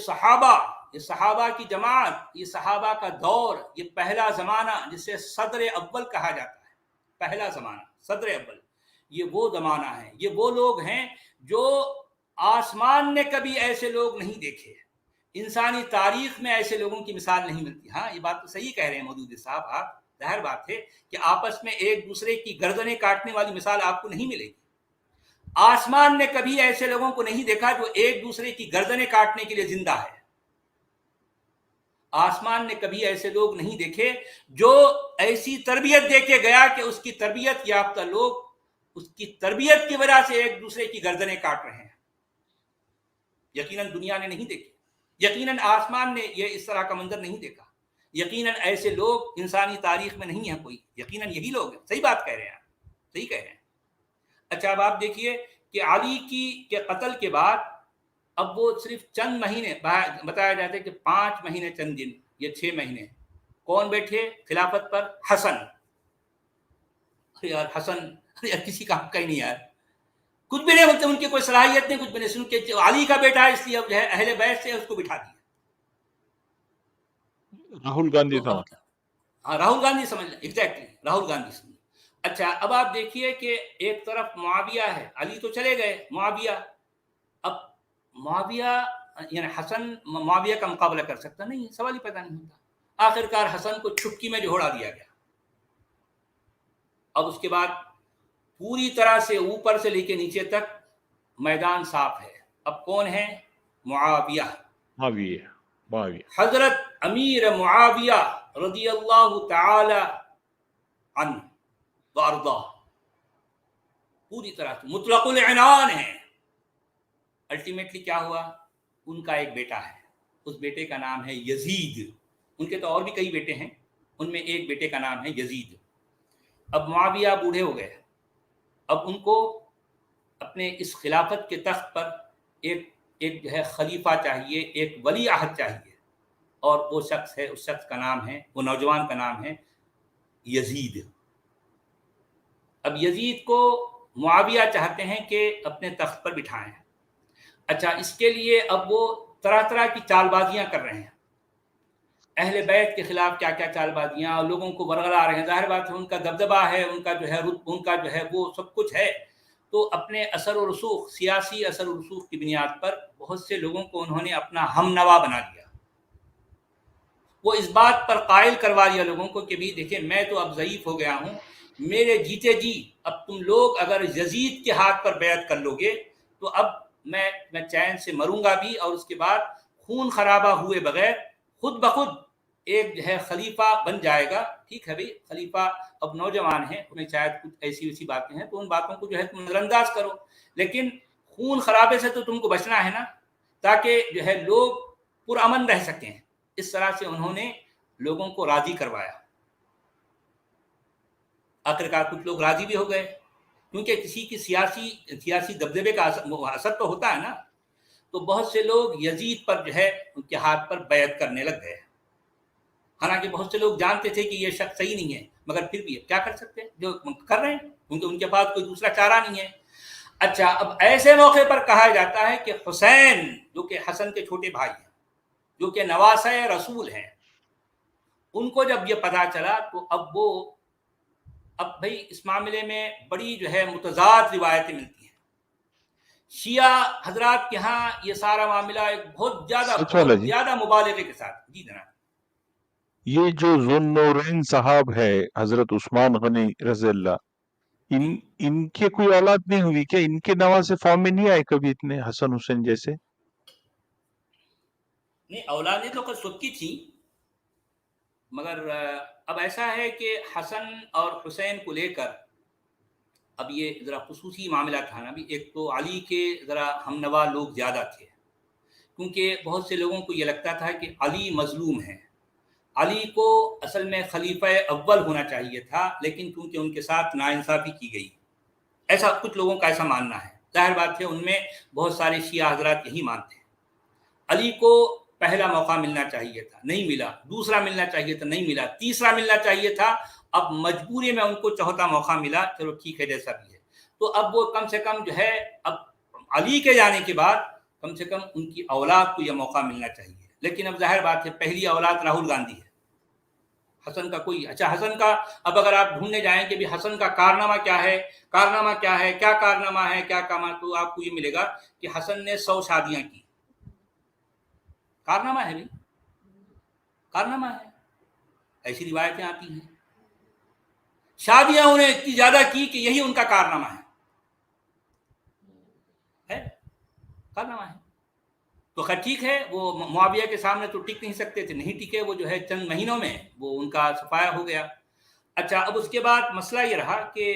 صحابہ کی جماعت، یہ صحابہ کا دور، یہ پہلا زمانہ جسے صدر اول کہا جاتا ہے، پہلا زمانہ صدر اول، یہ وہ زمانہ ہے، یہ وہ لوگ ہیں جو آسمان نے کبھی ایسے لوگ نہیں دیکھے، انسانی تاریخ میں ایسے لوگوں کی مثال نہیں ملتی۔ ہاں یہ بات تو صحیح کہہ رہے ہیں مودودی صاحب آپ، ظاہر بات ہے کہ آپس میں ایک دوسرے کی گردنیں کاٹنے والی مثال آپ کو نہیں ملے گی۔ آسمان نے کبھی ایسے لوگوں کو نہیں دیکھا جو ایک دوسرے کی گردنیں کاٹنے کے لیے زندہ ہے۔ آسمان نے کبھی ایسے لوگ نہیں دیکھے جو ایسی تربیت دے کے گیا کہ اس کی تربیت یافتہ لوگ اس کی تربیت کی وجہ سے ایک دوسرے کی گردنیں کاٹ رہے ہیں۔ یقیناً دنیا نے نہیں دیکھی، یقیناً آسمان نے یہ اس طرح کا منظر نہیں دیکھا، یقیناً ایسے لوگ انسانی تاریخ میں نہیں ہے کوئی، یقیناً یہی لوگ ہیں۔ صحیح بات کہہ رہے ہیں، صحیح کہہ رہے ہیں۔ اچھا اب آپ دیکھیے کہ علی کے قتل کے بعد اب وہ صرف چند مہینے، بتایا جاتا ہے کہ 5 مہینے چند دن یا 6 مہینے کون بیٹھے خلافت پر؟ حسن۔ یار حسن یار کسی کام کا ہی نہیں یار، کچھ بھی نہیں ہوتے، ان کی کوئی صلاحیت نہیں، کچھ بھی نہیں، سن کے علی کا بیٹا ہے اس لیے اب جو ہے اہل بیت سے اس کو بٹھا دیا۔ راہل گاندھی تھا، ہاں راہل گاندھی سمجھ لیں، ایگزیکٹلی راہل گاندھی سمجھ۔ اچھا اب آپ دیکھیے کہ ایک طرف معاویہ ہے، علی تو چلے گئے، معاویہ، اب معاویہ یعنی حسن معاویہ کا مقابلہ کر سکتا نہیں ہے، سوال ہی پیدا نہیں ہوتا۔ آخر کار حسن کو چھپکی میں جھوڑا دیا گیا۔ اب اس کے بعد پوری طرح سے اوپر سے لے کے نیچے تک میدان صاف ہے۔ اب کون ہے؟ معاویہ، معاویہ حضرت امیر معاویہ رضی اللہ تعالی عنہ وارضاہ، پوری طرح سے مطلق العنان ہے۔ الٹیمیٹلی کیا ہوا؟ ان کا ایک بیٹا ہے، اس بیٹے کا نام ہے یزید، ان کے تو اور بھی کئی بیٹے ہیں، ان میں ایک بیٹے کا نام ہے یزید۔ اب معاویہ بوڑھے ہو گئے، اب ان کو اپنے اس خلافت کے تخت پر ایک جو ہے خلیفہ چاہیے، ایک ولی عہد چاہیے، اور وہ شخص ہے، اس شخص کا نام ہے، وہ نوجوان کا نام ہے یزید۔ اب یزید کو معاویہ چاہتے ہیں کہ اپنے تخت پر بٹھائیں۔ اچھا اس کے لیے اب وہ طرح طرح کی چال بازیاں کر رہے ہیں، اہل بیت کے خلاف کیا کیا چال بازیاں، لوگوں کو ورغلا رہے ہیں۔ ظاہر بات ہے ان کا دبدبہ ہے، ان کا جو ہے ان کا جو ہے وہ سب کچھ ہے، تو اپنے اثر و رسوخ، سیاسی اثر و رسوخ کی بنیاد پر بہت سے لوگوں کو انہوں نے اپنا ہم نوا بنا دیا۔ وہ اس بات پر قائل کروا دیا لوگوں کو کہ بھی دیکھیں میں تو اب ضعیف ہو گیا ہوں، میرے جیتے جی اب تم لوگ اگر یزید کے ہاتھ پر بیعت کر لو گے تو اب میں چین سے مروں گا بھی، اور اس کے بعد خون خرابہ ہوئے بغیر خود بخود ایک جو ہے خلیفہ بن جائے گا۔ ٹھیک ہے بھائی، خلیفہ اب نوجوان ہیں، انہیں شاید کچھ ایسی ویسی باتیں ہیں تو ان باتوں کو جو ہے تم نظر انداز کرو، لیکن خون خرابے سے تو تم کو بچنا ہے نا، تاکہ جو ہے لوگ پرامن رہ سکیں۔ اس طرح سے انہوں نے لوگوں کو راضی کروایا۔ آخرکار کچھ لوگ راضی بھی ہو گئے، کیونکہ کسی کی سیاسی دبدبے کا اثر تو ہوتا ہے نا، تو بہت سے لوگ یزید پر جو ہے ان کے ہاتھ پر بیعت کرنے لگ گئے۔ حالانکہ بہت سے لوگ جانتے تھے کہ یہ شخص صحیح نہیں ہے، مگر پھر بھی کیا کر سکتے ہیں، جو کر رہے ہیں، کیونکہ ان کے پاس کوئی دوسرا چارہ نہیں ہے۔ اچھا اب ایسے موقع پر کہا جاتا ہے کہ حسین جو کہ حسن کے چھوٹے بھائی ہیں، جو کہ نواسہ رسول ہیں، ان کو جب یہ پتہ چلا تو اب بھائی اس معاملے میں بڑی جو ہے متضاد روایتیں ملتی ہیں۔ شیعہ حضرات کے ہاں یہ سارا معاملہ ایک بہت زیادہ مبالغے کے ساتھ، جی جناب، یہ جو ذو النورین صاحب ہے حضرت عثمان غنی رضی اللہ، ان کے کوئی اولاد نہیں ہوئی کیا؟ ان کے نواسے فارم میں نہیں آئے کبھی اتنے حسن حسین جیسے؟ نہیں، اولادیں تو سب کی تھیں، مگر اب ایسا ہے کہ حسن اور حسین کو لے کر اب یہ ذرا خصوصی معاملہ تھا نا بھی، ایک تو علی کے ذرا ہم نوا لوگ زیادہ تھے، کیونکہ بہت سے لوگوں کو یہ لگتا تھا کہ علی مظلوم ہے، علی کو اصل میں خلیفہ اول ہونا چاہیے تھا، لیکن کیونکہ ان کے ساتھ ناانصافی کی گئی، ایسا کچھ لوگوں کا ایسا ماننا ہے۔ ظاہر بات ہے ان میں بہت سارے شیعہ حضرات یہی مانتے ہیں۔ علی کو پہلا موقع ملنا چاہیے تھا، نہیں ملا، دوسرا ملنا چاہیے تھا، نہیں ملا، تیسرا ملنا چاہیے تھا، اب مجبوری میں ان کو چوتھا موقع ملا، چلو ٹھیک ہے جیسا بھی ہے۔ تو اب وہ کم سے کم جو ہے اب علی کے جانے کے بعد کم سے کم ان کی اولاد کو یہ موقع ملنا چاہیے. لیکن اب ظاہر بات ہے پہلی اولاد راہل گاندھی ہے. حسن کا کوئی حسن کا اب اگر آپ ڈھونڈنے جائیں کہ بھی حسن کا کارنامہ کیا ہے کیا کارنامہ ہے کیا کام ہے، تو آپ کو یہ ملے گا کہ حسن نے 100 شادیاں کی. کارنامہ ہے بھی، کارنامہ ہے، ایسی روایتیں آتی ہیں. شادیاں انہیں اتنی زیادہ کی کہ یہی ان کا کارنامہ ہے کارنامہ ہے. تو خیر ٹھیک ہے، وہ معاویہ کے سامنے تو ٹک نہیں سکتے تھے، نہیں ٹکے، وہ جو ہے چند مہینوں میں وہ ان کا صفایا ہو گیا. اچھا اب اس کے بعد مسئلہ یہ رہا کہ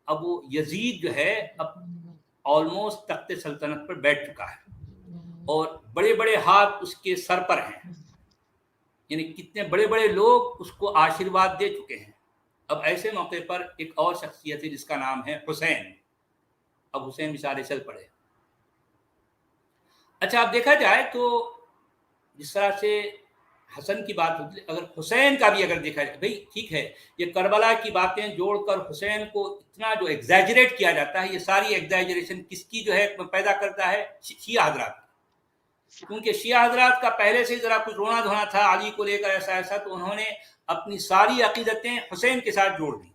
اب وہ یزید جو ہے اب آلموسٹ تخت سلطنت پر بیٹھ چکا ہے اور بڑے بڑے ہاتھ اس کے سر پر ہیں، یعنی کتنے بڑے بڑے لوگ اس کو آشیرواد دے چکے ہیں. اب ایسے موقع پر ایک اور شخصیت ہے جس کا نام ہے حسین. اب حسین بیچارے چل پڑے. اچھا اب دیکھا جائے تو جس طرح سے حسن کی بات ہوتی ہے، اگر حسین کا بھی اگر دیکھا جائے، بھئی ٹھیک ہے یہ کربلا کی باتیں جوڑ کر حسین کو اتنا جو ایگزیجریٹ کیا جاتا ہے، یہ ساری ایگزیجریشن کس کی جو ہے پیدا کرتا ہے؟ شیعہ حضرات. کیونکہ شیعہ حضرات کا پہلے سے ذرا کچھ رونا دھونا تھا علی کو لے کر ایسا، تو انہوں نے اپنی ساری عقیدتیں حسین کے ساتھ جوڑ دی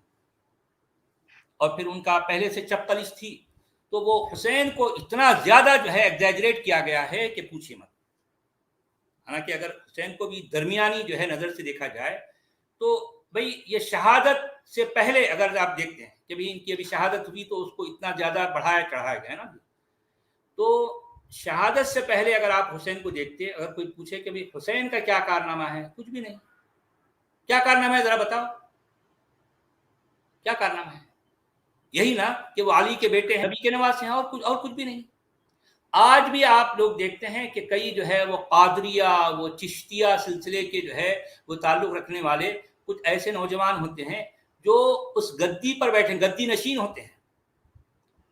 اور پھر ان کا پہلے سے چپقلش تھی، تو وہ حسین کو اتنا زیادہ جو ہے ایگزیجریٹ کیا گیا ہے کہ پوچھیے مت. حالانکہ اگر حسین کو بھی درمیانی جو ہے نظر سے دیکھا جائے تو بھئی یہ شہادت سے پہلے اگر آپ دیکھتے ہیں کہ بھی ان کی ابھی شہادت ہوئی تو اس کو اتنا زیادہ بڑھایا چڑھایا گیا نا. تو شہادت سے پہلے اگر آپ حسین کو دیکھتے، اگر کوئی پوچھے کہ بھی حسین کا کیا کارنامہ ہے، کچھ بھی نہیں. کیا کارنامہ ہے ذرا بتاؤ، کیا کارنامہ ہے؟ یہی نا کہ وہ علی کے بیٹے ہیں، نبی کے نواسے ہیں، اور کچھ بھی نہیں. آج بھی آپ لوگ دیکھتے ہیں کہ کئی جو ہے وہ قادریہ، وہ چشتیہ سلسلے کے جو ہے وہ تعلق رکھنے والے کچھ ایسے نوجوان ہوتے ہیں جو اس گدی پر بیٹھے، گدی نشین ہوتے ہیں.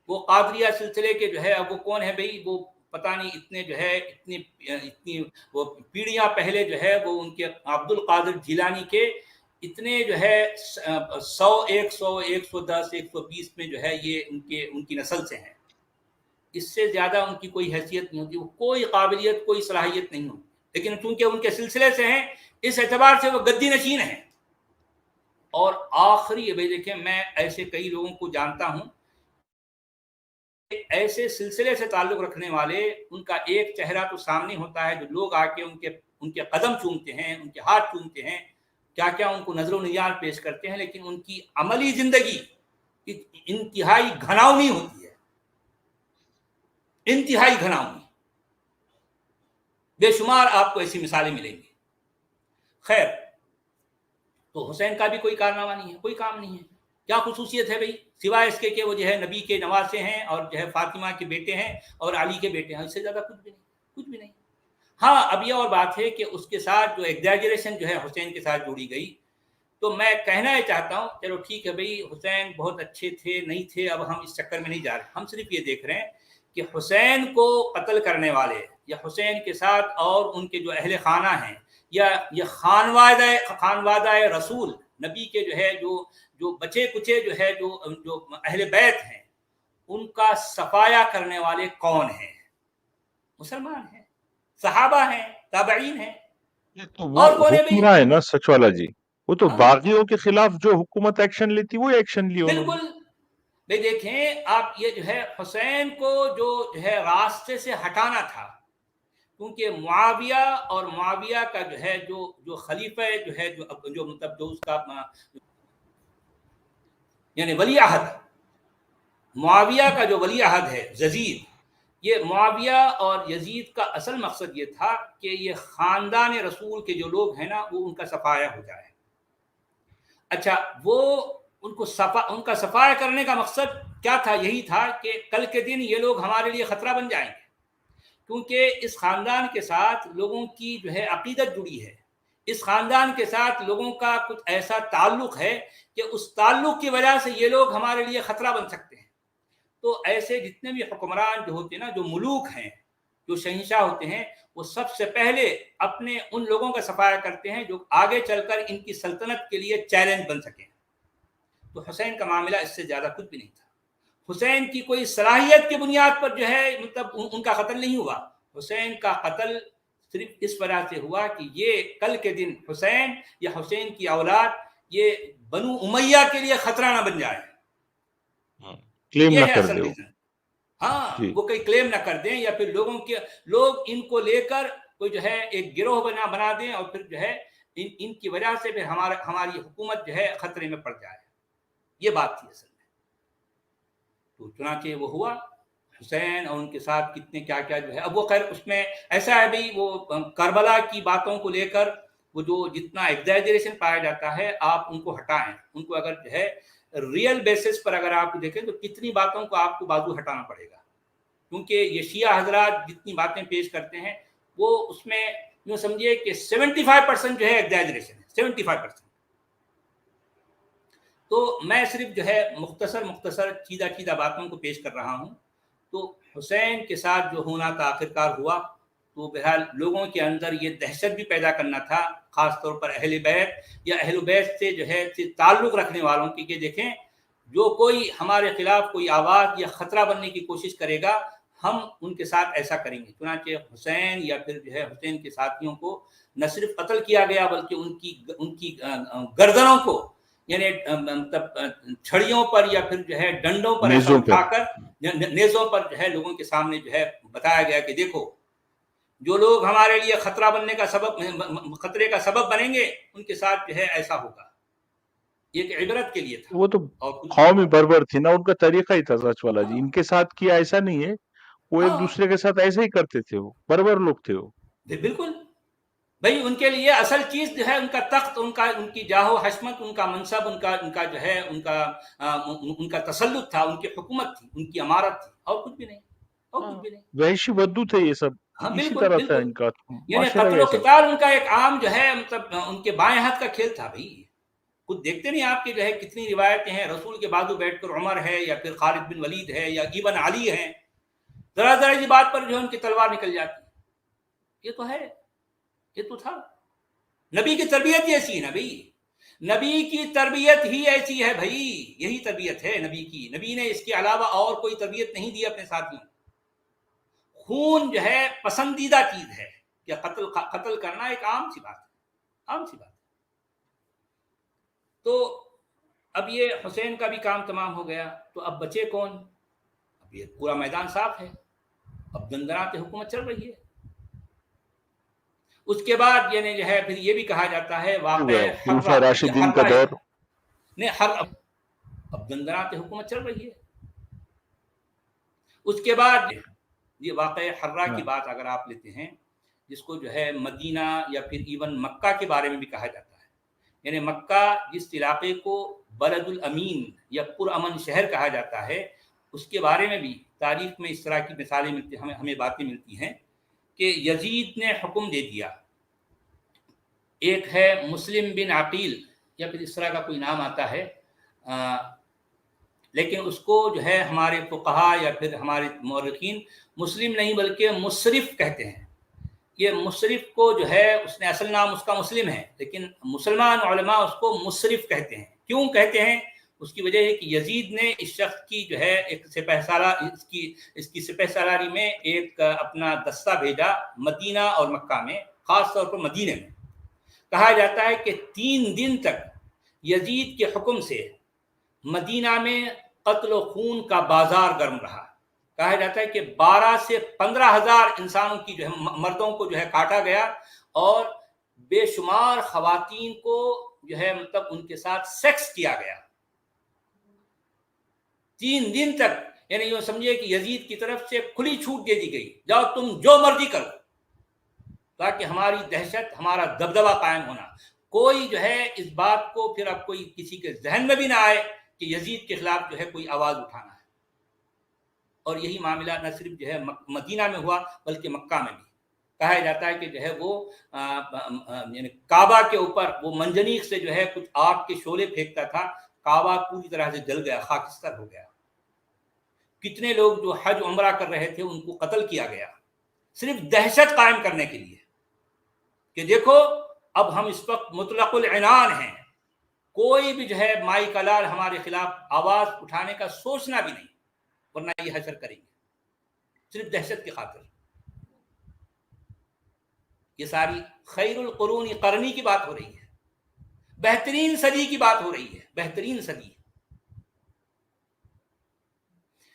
وہ قادریہ سلسلے کے جو ہے اب وہ کون ہے بھئی، وہ پتہ نہیں اتنے جو ہے اتنی وہ پیڑھیاں پہلے جو ہے وہ ان کے عبد القادر جیلانی کے اتنے جو ہے 100 110 120 میں جو ہے یہ ان کی نسل سے ہیں. اس سے زیادہ ان کی کوئی حیثیت نہیں ہوتی، وہ کوئی قابلیت کوئی صلاحیت نہیں ہوتی، لیکن چونکہ ان کے سلسلے سے ہیں اس اعتبار سے وہ گدی نشین ہیں. اور آخری بھائی دیکھیں، میں ایسے کئی لوگوں کو جانتا ہوں، ایسے سلسلے سے تعلق رکھنے والے ان کا ایک چہرہ تو سامنے ہوتا ہے جو لوگ آ کے ان کے قدم چومتے ہیں، ان کے ہاتھ چومتے ہیں، کیا کیا ان کو نظر و نیاز پیش کرتے ہیں، لیکن ان کی عملی زندگی انتہائی گھناؤنی ہوتی ہے، انتہائی گھناؤنی. بے شمار آپ کو ایسی مثالیں ملیں گی. خیر، تو حسین کا بھی کوئی کارنامہ نہیں ہے، کوئی کام نہیں ہے. کیا خصوصیت ہے بھئی، سوائے اس کے کہ وہ جو ہے نبی کے نواسے ہیں اور جو ہے فاطمہ کے بیٹے ہیں اور علی کے بیٹے ہیں، اس سے زیادہ کچھ بھی نہیں، کچھ بھی نہیں. ہاں اب یہ اور بات ہے کہ اس کے ساتھ جو ایگزیجریشن جو ہے حسین کے ساتھ جوڑی گئی، تو میں کہنا یہ چاہتا ہوں چلو ٹھیک ہے بھئی حسین بہت اچھے تھے نہیں تھے، اب ہم اس چکر میں نہیں جا رہے. ہم صرف یہ دیکھ رہے ہیں کہ حسین کو قتل کرنے والے یا حسین کے ساتھ اور ان کے جو اہل خانہ ہیں یا یہ خانوادہ رسول نبی کے جو ہے جو بچے کچے جو ہے جو اہل بیت ہیں، ان کا صفایا کرنے والے کون ہیں؟ مسلمان ہیں، صحابہ ہیں، تابعین ہیں. یہ تو وہ اور کون ہے بھئی؟ حکمراں ہے نا سچ والا جی، وہ تو ہاں باغیوں کے خلاف جو حکومت ایکشن لیتی وہ ایکشن لیا انہوں نے. بالکل. بھئی دیکھیں آپ، یہ جو ہے حسین کو جو ہے راستے سے ہٹانا تھا، کیونکہ معاویہ اور معاویہ کا جو ہے جو خلیفہ جو ہے جو مطلب جو اس کا یعنی ولی عہد، معاویہ کا جو ولی عہد ہے یزید، یہ معاویہ اور یزید کا اصل مقصد یہ تھا کہ یہ خاندان رسول کے جو لوگ ہیں نا وہ ان کا صفایا ہو جائے. اچھا وہ ان کا صفایا کرنے کا مقصد کیا تھا؟ یہی تھا کہ کل کے دن یہ لوگ ہمارے لیے خطرہ بن جائیں گے، کیونکہ اس خاندان کے ساتھ لوگوں کی جو ہے عقیدت جڑی ہے، اس خاندان کے ساتھ لوگوں کا کچھ ایسا تعلق ہے کہ اس تعلق کی وجہ سے یہ لوگ ہمارے لیے خطرہ بن سکتے ہیں. تو ایسے جتنے بھی حکمران جو ہوتے ہیں نا، جو ملوک ہیں، جو شہنشاہ ہوتے ہیں، وہ سب سے پہلے اپنے ان لوگوں کا صفایا کرتے ہیں جو آگے چل کر ان کی سلطنت کے لیے چیلنج بن سکیں. تو حسین کا معاملہ اس سے زیادہ کچھ بھی نہیں تھا. حسین کی کوئی صلاحیت کی بنیاد پر جو ہے مطلب ان کا قتل نہیں ہوا. حسین کا قتل صرف اس وجہ سے ہوا کہ یہ کل کے دن حسین یا حسین کی اولاد یہ بنو امیہ کے لیے خطرہ نہ بن جائے. کلیم یہ نہ ہے کر اصل دے. ریزن. ہاں جی وہ کوئی کلیم نہ کر دیں یا پھر لوگ ان کو لے کر کوئی جو ہے ایک گروہ بنا دیں اور پھر جو ہے ان کی وجہ سے پھر ہماری حکومت جو ہے خطرے میں پڑ جائے. یہ بات تھی اصل میں. تو چنانچہ وہ ہوا. حسین اور ان کے ساتھ کتنے کیا کیا جو ہے. اب وہ خیر اس میں ایسا ہے بھائی وہ کربلا کی باتوں کو لے کر وہ جو جتنا ایگزیجریشن پایا جاتا ہے آپ ان کو ہٹائیں. ان کو اگر جو ہے ریئل بیسس پر اگر آپ دیکھیں تو کتنی باتوں کو آپ کو بازو ہٹانا پڑے گا. کیونکہ یہ شیعہ حضرات جتنی باتیں پیش کرتے ہیں وہ اس میں یوں سمجھیے کہ 75% جو ہے ایگزیجریشن ہے. 75%. تو میں صرف جو ہے مختصر چیدہ باتوں کو پیش کر رہا ہوں. تو حسین کے ساتھ جو ہونا تھا آخرکار ہوا. تو بہرحال لوگوں کے اندر یہ دہشت بھی پیدا کرنا تھا خاص طور پر اہل بیت یا اہل بیت سے جو ہے تعلق رکھنے والوں کی کہ دیکھیں جو کوئی ہمارے خلاف کوئی آواز یا خطرہ بننے کی کوشش کرے گا ہم ان کے ساتھ ایسا کریں گے. چنانچہ حسین یا پھر جو ہے حسین کے ساتھیوں کو نہ صرف قتل کیا گیا بلکہ ان کی گردنوں کو یعنی مطلب چھڑیوں پر یا پھر جو ہے ڈنڈوں پر ایسا اٹھا کر نیزوں پر جو ہے لوگوں کے سامنے جو ہے بتایا گیا کہ دیکھو جو لوگ ہمارے لیے خطرے کا سبب بنیں گے ان کے ساتھ جو ہے ایسا ہوگا. یہ ایک عبرت کے لیے تھا. وہ تو قوم بربر تھی نا, ان کا طریقہ ہی تھا سچ والا جی. ان کے ساتھ کیا ایسا نہیں ہے, وہ ایک دوسرے کے ساتھ ایسے ہی کرتے تھے. وہ بربر لوگ تھے. وہ بالکل بھائی ان کے لیے اصل چیز جو ہے ان کا تخت, ان کی جاہ و حشمت, ان کا منصب, ان کا جو ہے ان کا تسلط تھا, ان کی حکومت تھی, ان کی امارت تھی, اور کچھ بھی نہیں. وحشی بدو تھے یہ سب. اسی طرح تھا ان کا یعنی قتل و قتال ان کا ایک عام جو ہے مطلب ان کے بائیں ہاتھ کا کھیل تھا. بھائی خود دیکھتے نہیں آپ کے جو ہے کتنی روایتیں ہیں رسول کے بازو بیٹھ کر عمر ہے یا پھر خالد بن ولید ہے یا ایبن علی ہیں, ذرا ذرا بات پر جو ہے ان کی تلوار نکل جاتی. یہ تو ہے, یہ تو تھا. نبی کی تربیت ہی ایسی ہے نا بھائی. نبی کی تربیت ہی ایسی ہے بھائی. یہی تربیت ہے نبی کی. نبی نے اس کے علاوہ اور کوئی تربیت نہیں دی اپنے ساتھیوں. خون جو ہے پسندیدہ چیز ہے کہ قتل کرنا ایک عام سی بات ہے, عام سی بات ہے. تو اب یہ حسین کا بھی کام تمام ہو گیا. تو اب بچے کون؟ اب یہ پورا میدان صاف ہے. اب دندنات حکومت چل رہی ہے. اس کے بعد یعنی جو ہے پھر یہ بھی کہا جاتا ہے خلفاء راشدین کا دور اب دندنات حکومت چل رہی ہے. اس کے بعد یہ واقع حرہ کی بات اگر آپ لیتے ہیں جس کو جو ہے مدینہ یا پھر ایون مکہ کے بارے میں بھی کہا جاتا ہے. یعنی مکہ جس علاقے کو بلد الامین یا پرامن شہر کہا جاتا ہے اس کے بارے میں بھی تاریخ میں اس طرح کی مثالیں ملتی, ہمیں باتیں ملتی ہیں کہ یزید نے حکم دے دیا. ایک ہے مسلم بن عقیل یا پھر اس طرح کا کوئی نام آتا ہے, لیکن اس کو جو ہے ہمارے فقہا یا پھر ہمارے مورخین مسلم نہیں بلکہ مصرف کہتے ہیں. یہ مصرف کو جو ہے اس نے اصل نام اس کا مسلم ہے لیکن مسلمان علماء اس کو مصرف کہتے ہیں. کیوں کہتے ہیں؟ اس کی وجہ ہے کہ یزید نے اس شخص کی جو ہے ایک سپہ سالار اس کی سپہ سالاری میں ایک اپنا دستہ بھیجا مدینہ اور مکہ میں, خاص طور پر مدینہ میں. کہا جاتا ہے کہ 3 دن تک یزید کے حکم سے مدینہ میں قتل و خون کا بازار گرم رہا. کہا جاتا ہے کہ 12 سے 15 ہزار انسانوں کی جو ہے مردوں کو جو ہے کاٹا گیا اور بے شمار خواتین کو جو ہے مطلب ان کے ساتھ سیکس کیا گیا 3 دن تک. یعنی یہ سمجھیے کہ یزید کی طرف سے کھلی چھوٹ دے دی گئی, جاؤ تم جو مرضی کرو, تاکہ ہماری دہشت ہمارا دبدبہ قائم ہونا. کوئی جو ہے اس بات کو پھر اب کوئی کسی کے ذہن میں بھی نہ آئے کہ یزید کے خلاف جو ہے کوئی آواز اٹھانا ہے. اور یہی معاملہ نہ صرف جو ہے مدینہ میں ہوا بلکہ مکہ میں بھی. کہا جاتا ہے کہ جو ہے وہ یعنی کعبہ کے اوپر وہ منجنیق سے جو ہے کچھ آگ کے شعلے پھینکتا تھا, کعبہ پوری طرح سے جل گیا, خاکستر ہو گیا. کتنے لوگ جو حج عمرہ کر رہے تھے ان کو قتل کیا گیا صرف دہشت قائم کرنے کے لیے کہ دیکھو اب ہم اس وقت مطلق العنان ہیں, کوئی بھی جو ہے مائی کلال ہمارے خلاف آواز اٹھانے کا سوچنا بھی نہیں. ورنہ یہ حشر کریں گے صرف دہشت کی خاطر. یہ ساری خیر القرون قرنی کی بات ہو رہی ہے، بہترین صدی کی بات ہو رہی ہے، بہترین صدی.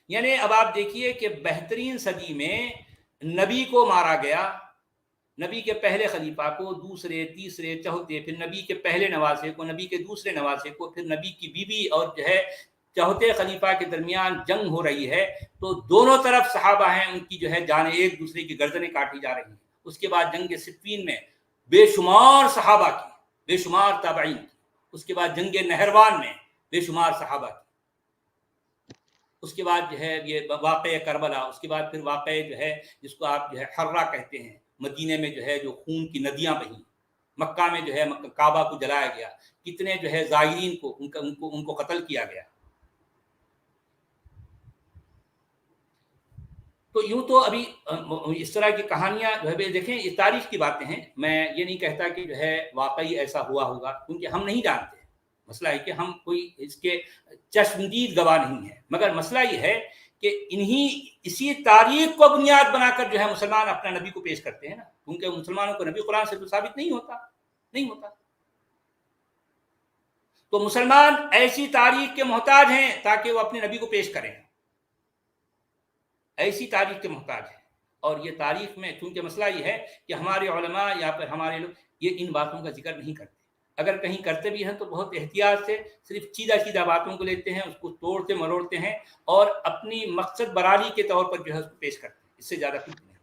یعنی اب آپ دیکھیے کہ بہترین صدی میں نبی کو مارا گیا، نبی کے پہلے خلیفہ کو، دوسرے، تیسرے، چوتھے، پھر نبی کے پہلے نواسے کو، نبی کے دوسرے نواسے کو، پھر نبی کی بیوی اور جو ہے چوتھے خلیفہ کے درمیان جنگ ہو رہی ہے، تو دونوں طرف صحابہ ہیں، ان کی جو ہے جانیں ایک دوسرے کی گردنیں کاٹی جا رہی ہیں. اس کے بعد جنگ صفین میں بے شمار صحابہ کی، بے شمار تابعین کی. اس کے بعد جنگ نہروان میں بے شمار صحابہ کی. اس کے بعد جو ہے یہ واقعہ کربلا، اس کے بعد پھر واقعہ جو ہے جس کو آپ جو ہے حرہ کہتے ہیں، مدینے میں جو ہے جو خون کی ندیاں بہیں، مکہ میں جو ہے کعبہ کو جلایا گیا، کتنے جو ہے زائرین کو ان کو قتل کیا گیا. تو یوں تو ابھی اس طرح کی کہانیاں جو ہے دیکھیں، یہ تاریخ کی باتیں ہیں. میں یہ نہیں کہتا کہ جو ہے واقعی ایسا ہوا ہوگا، کیونکہ ہم نہیں جانتے. مسئلہ ہے کہ ہم کوئی اس کے چشمدید گواہ نہیں ہیں، مگر مسئلہ یہ ہے کہ اسی تاریخ کو بنیاد بنا کر جو ہے مسلمان اپنا نبی کو پیش کرتے ہیں نا، کیونکہ مسلمانوں کو نبی قرآن سے تو ثابت نہیں ہوتا. تو مسلمان ایسی تاریخ کے محتاج ہیں تاکہ وہ اپنے نبی کو پیش کریں، ایسی تاریخ کے محتاج ہے. اور یہ تاریخ میں چونکہ مسئلہ یہ ہے کہ ہمارے علماء یا پھر ہمارے لوگ یہ ان باتوں کا ذکر نہیں کرتے. اگر کہیں کرتے بھی ہیں تو بہت احتیاط سے صرف سیدھا باتوں کو لیتے ہیں، اس کو توڑتے مروڑتے ہیں اور اپنی مقصد براری کے طور پر جو ہے اس کو پیش کرتے ہیں، اس سے زیادہ کچھ نہیں.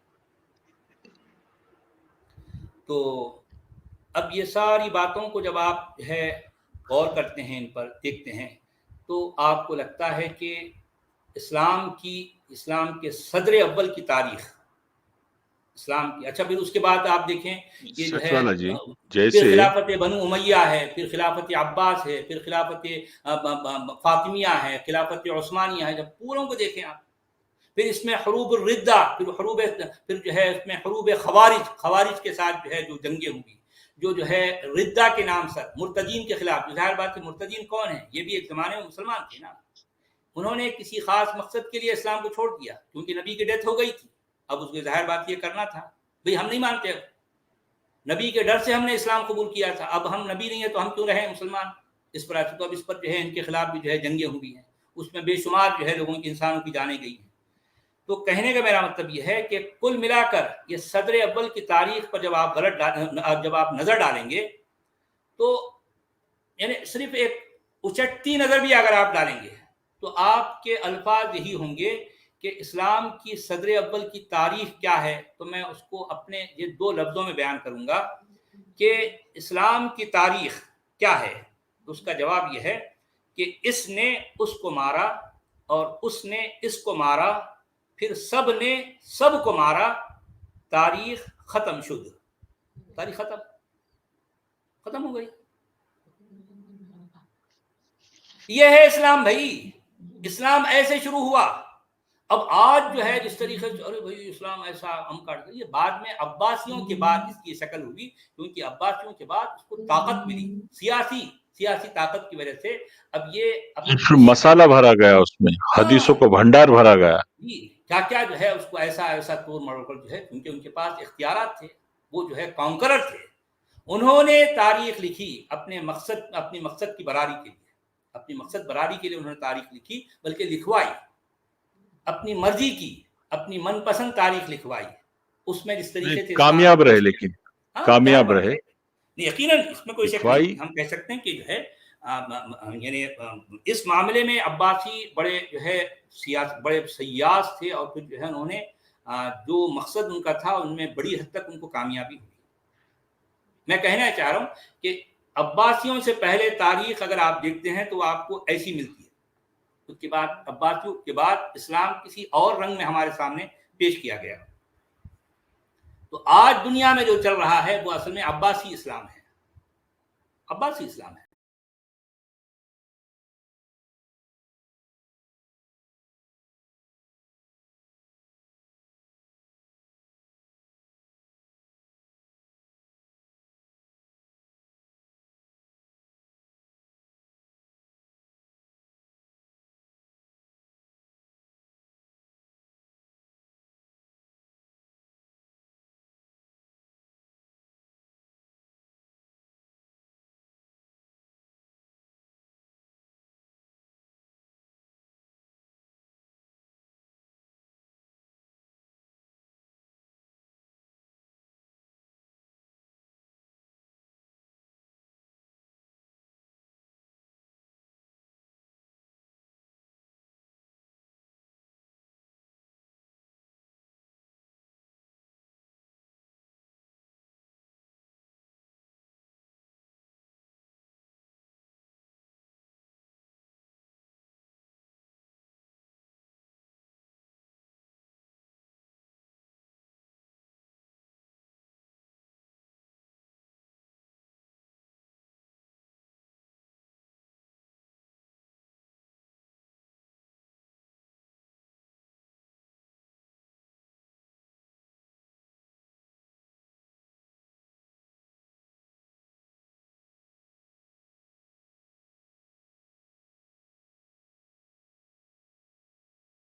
تو اب یہ ساری باتوں کو جب آپ جو ہے غور کرتے ہیں، ان پر دیکھتے ہیں، تو آپ کو لگتا ہے کہ اسلام کے صدر اول کی تاریخ اسلام کی. اچھا، پھر اس کے بعد آپ دیکھیں یہ جو ہے پھر خلافت بنو امیہ ہے، پھر خلافت عباس ہے، پھر خلافت فاطمیہ ہے، خلافت عثمانیہ ہے. جب پوروں کو دیکھیں آپ، پھر اس میں حروب الردہ، پھر جو ہے اس میں حروب خوارج کے ساتھ جو ہے جو جنگیں ہوں گی، جو ہے ردہ کے نام سے مرتدین کے خلاف. ظاہر بات ہے مرتدین کون ہیں؟ یہ بھی ایک زمانے میں مسلمان تھے نا. انہوں نے کسی خاص مقصد کے لیے اسلام کو چھوڑ دیا، کیونکہ نبی کی ڈیتھ ہو گئی تھی. اب اس کو ظاہر بات یہ کرنا تھا، بھئی ہم نہیں مانتے، نبی کے ڈر سے ہم نے اسلام قبول کیا تھا، اب ہم نبی نہیں ہیں تو ہم کیوں رہیں مسلمان اس پر. تو اب اس پر جو ہے ان کے خلاف بھی جو ہے جنگیں ہوئی ہیں، اس میں بے شمار جو ہے لوگوں کی، انسانوں کی جانیں گئی ہیں. تو کہنے کا میرا مطلب یہ ہے کہ کل ملا کر یہ صدر اول کی تاریخ پر جب آپ نظر ڈالیں گے تو یعنی صرف ایک اچٹتی نظر بھی اگر آپ ڈالیں گے تو آپ کے الفاظ یہی ہوں گے کہ اسلام کی صدر اول کی تاریخ کیا ہے. تو میں اس کو اپنے یہ 2 لفظوں میں بیان کروں گا کہ اسلام کی تاریخ کیا ہے. تو اس کا جواب یہ ہے کہ اس نے اس کو مارا اور اس نے اس کو مارا، پھر سب نے سب کو مارا، تاریخ ختم شد. تاریخ ختم ہو گئی. یہ ہے اسلام بھائی. اسلام ایسے شروع ہوا. اب آج جو ہے جس طریقے سے ارے بھائی اسلام ایسا ہم کاٹ دیں، یہ بعد میں عباسیوں کے بعد اس کی شکل ہوئی، کیونکہ عباسیوں کے بعد اس کو طاقت ملی، سیاسی طاقت کی وجہ سے. اب یہ مسالہ بھرا گیا، اس میں حدیثوں کو بھنڈار بھرا گیا. کیا جو ہے اس کو ایسا توڑ مروڑ کر جو ہے، کیونکہ ان کے پاس اختیارات تھے، وہ جو ہے کانکرر تھے. انہوں نے تاریخ لکھی اپنی مقصد کی براری کے لیے، اپنی مقصد براری کے لیے انہوں نے تاریخ لکھی، بلکہ لکھوائی اپنی مرضی کی، اپنی من پسند تاریخ لکھوائی. اس میں جس طریقے سے کامیاب رہے، لیکن کامیاب رہے یقیناً، اس میں کوئی شک نہیں. ہم کہہ سکتے ہیں کہ جو ہے یعنی اس معاملے میں عباسی بڑے جو ہے بڑے سیاس تھے، اور پھر جو ہے انہوں نے جو مقصد ان کا تھا ان میں بڑی حد تک ان کو کامیابی ہوئی. میں کہنا چاہ رہا ہوں کہ عباسیوں سے پہلے تاریخ اگر آپ دیکھتے ہیں تو آپ کو ایسی ملتی ہے. اس کے بعد عباسیوں کے بعد اسلام کسی اور رنگ میں ہمارے سامنے پیش کیا گیا. تو آج دنیا میں جو چل رہا ہے وہ اصل میں عباسی اسلام ہے.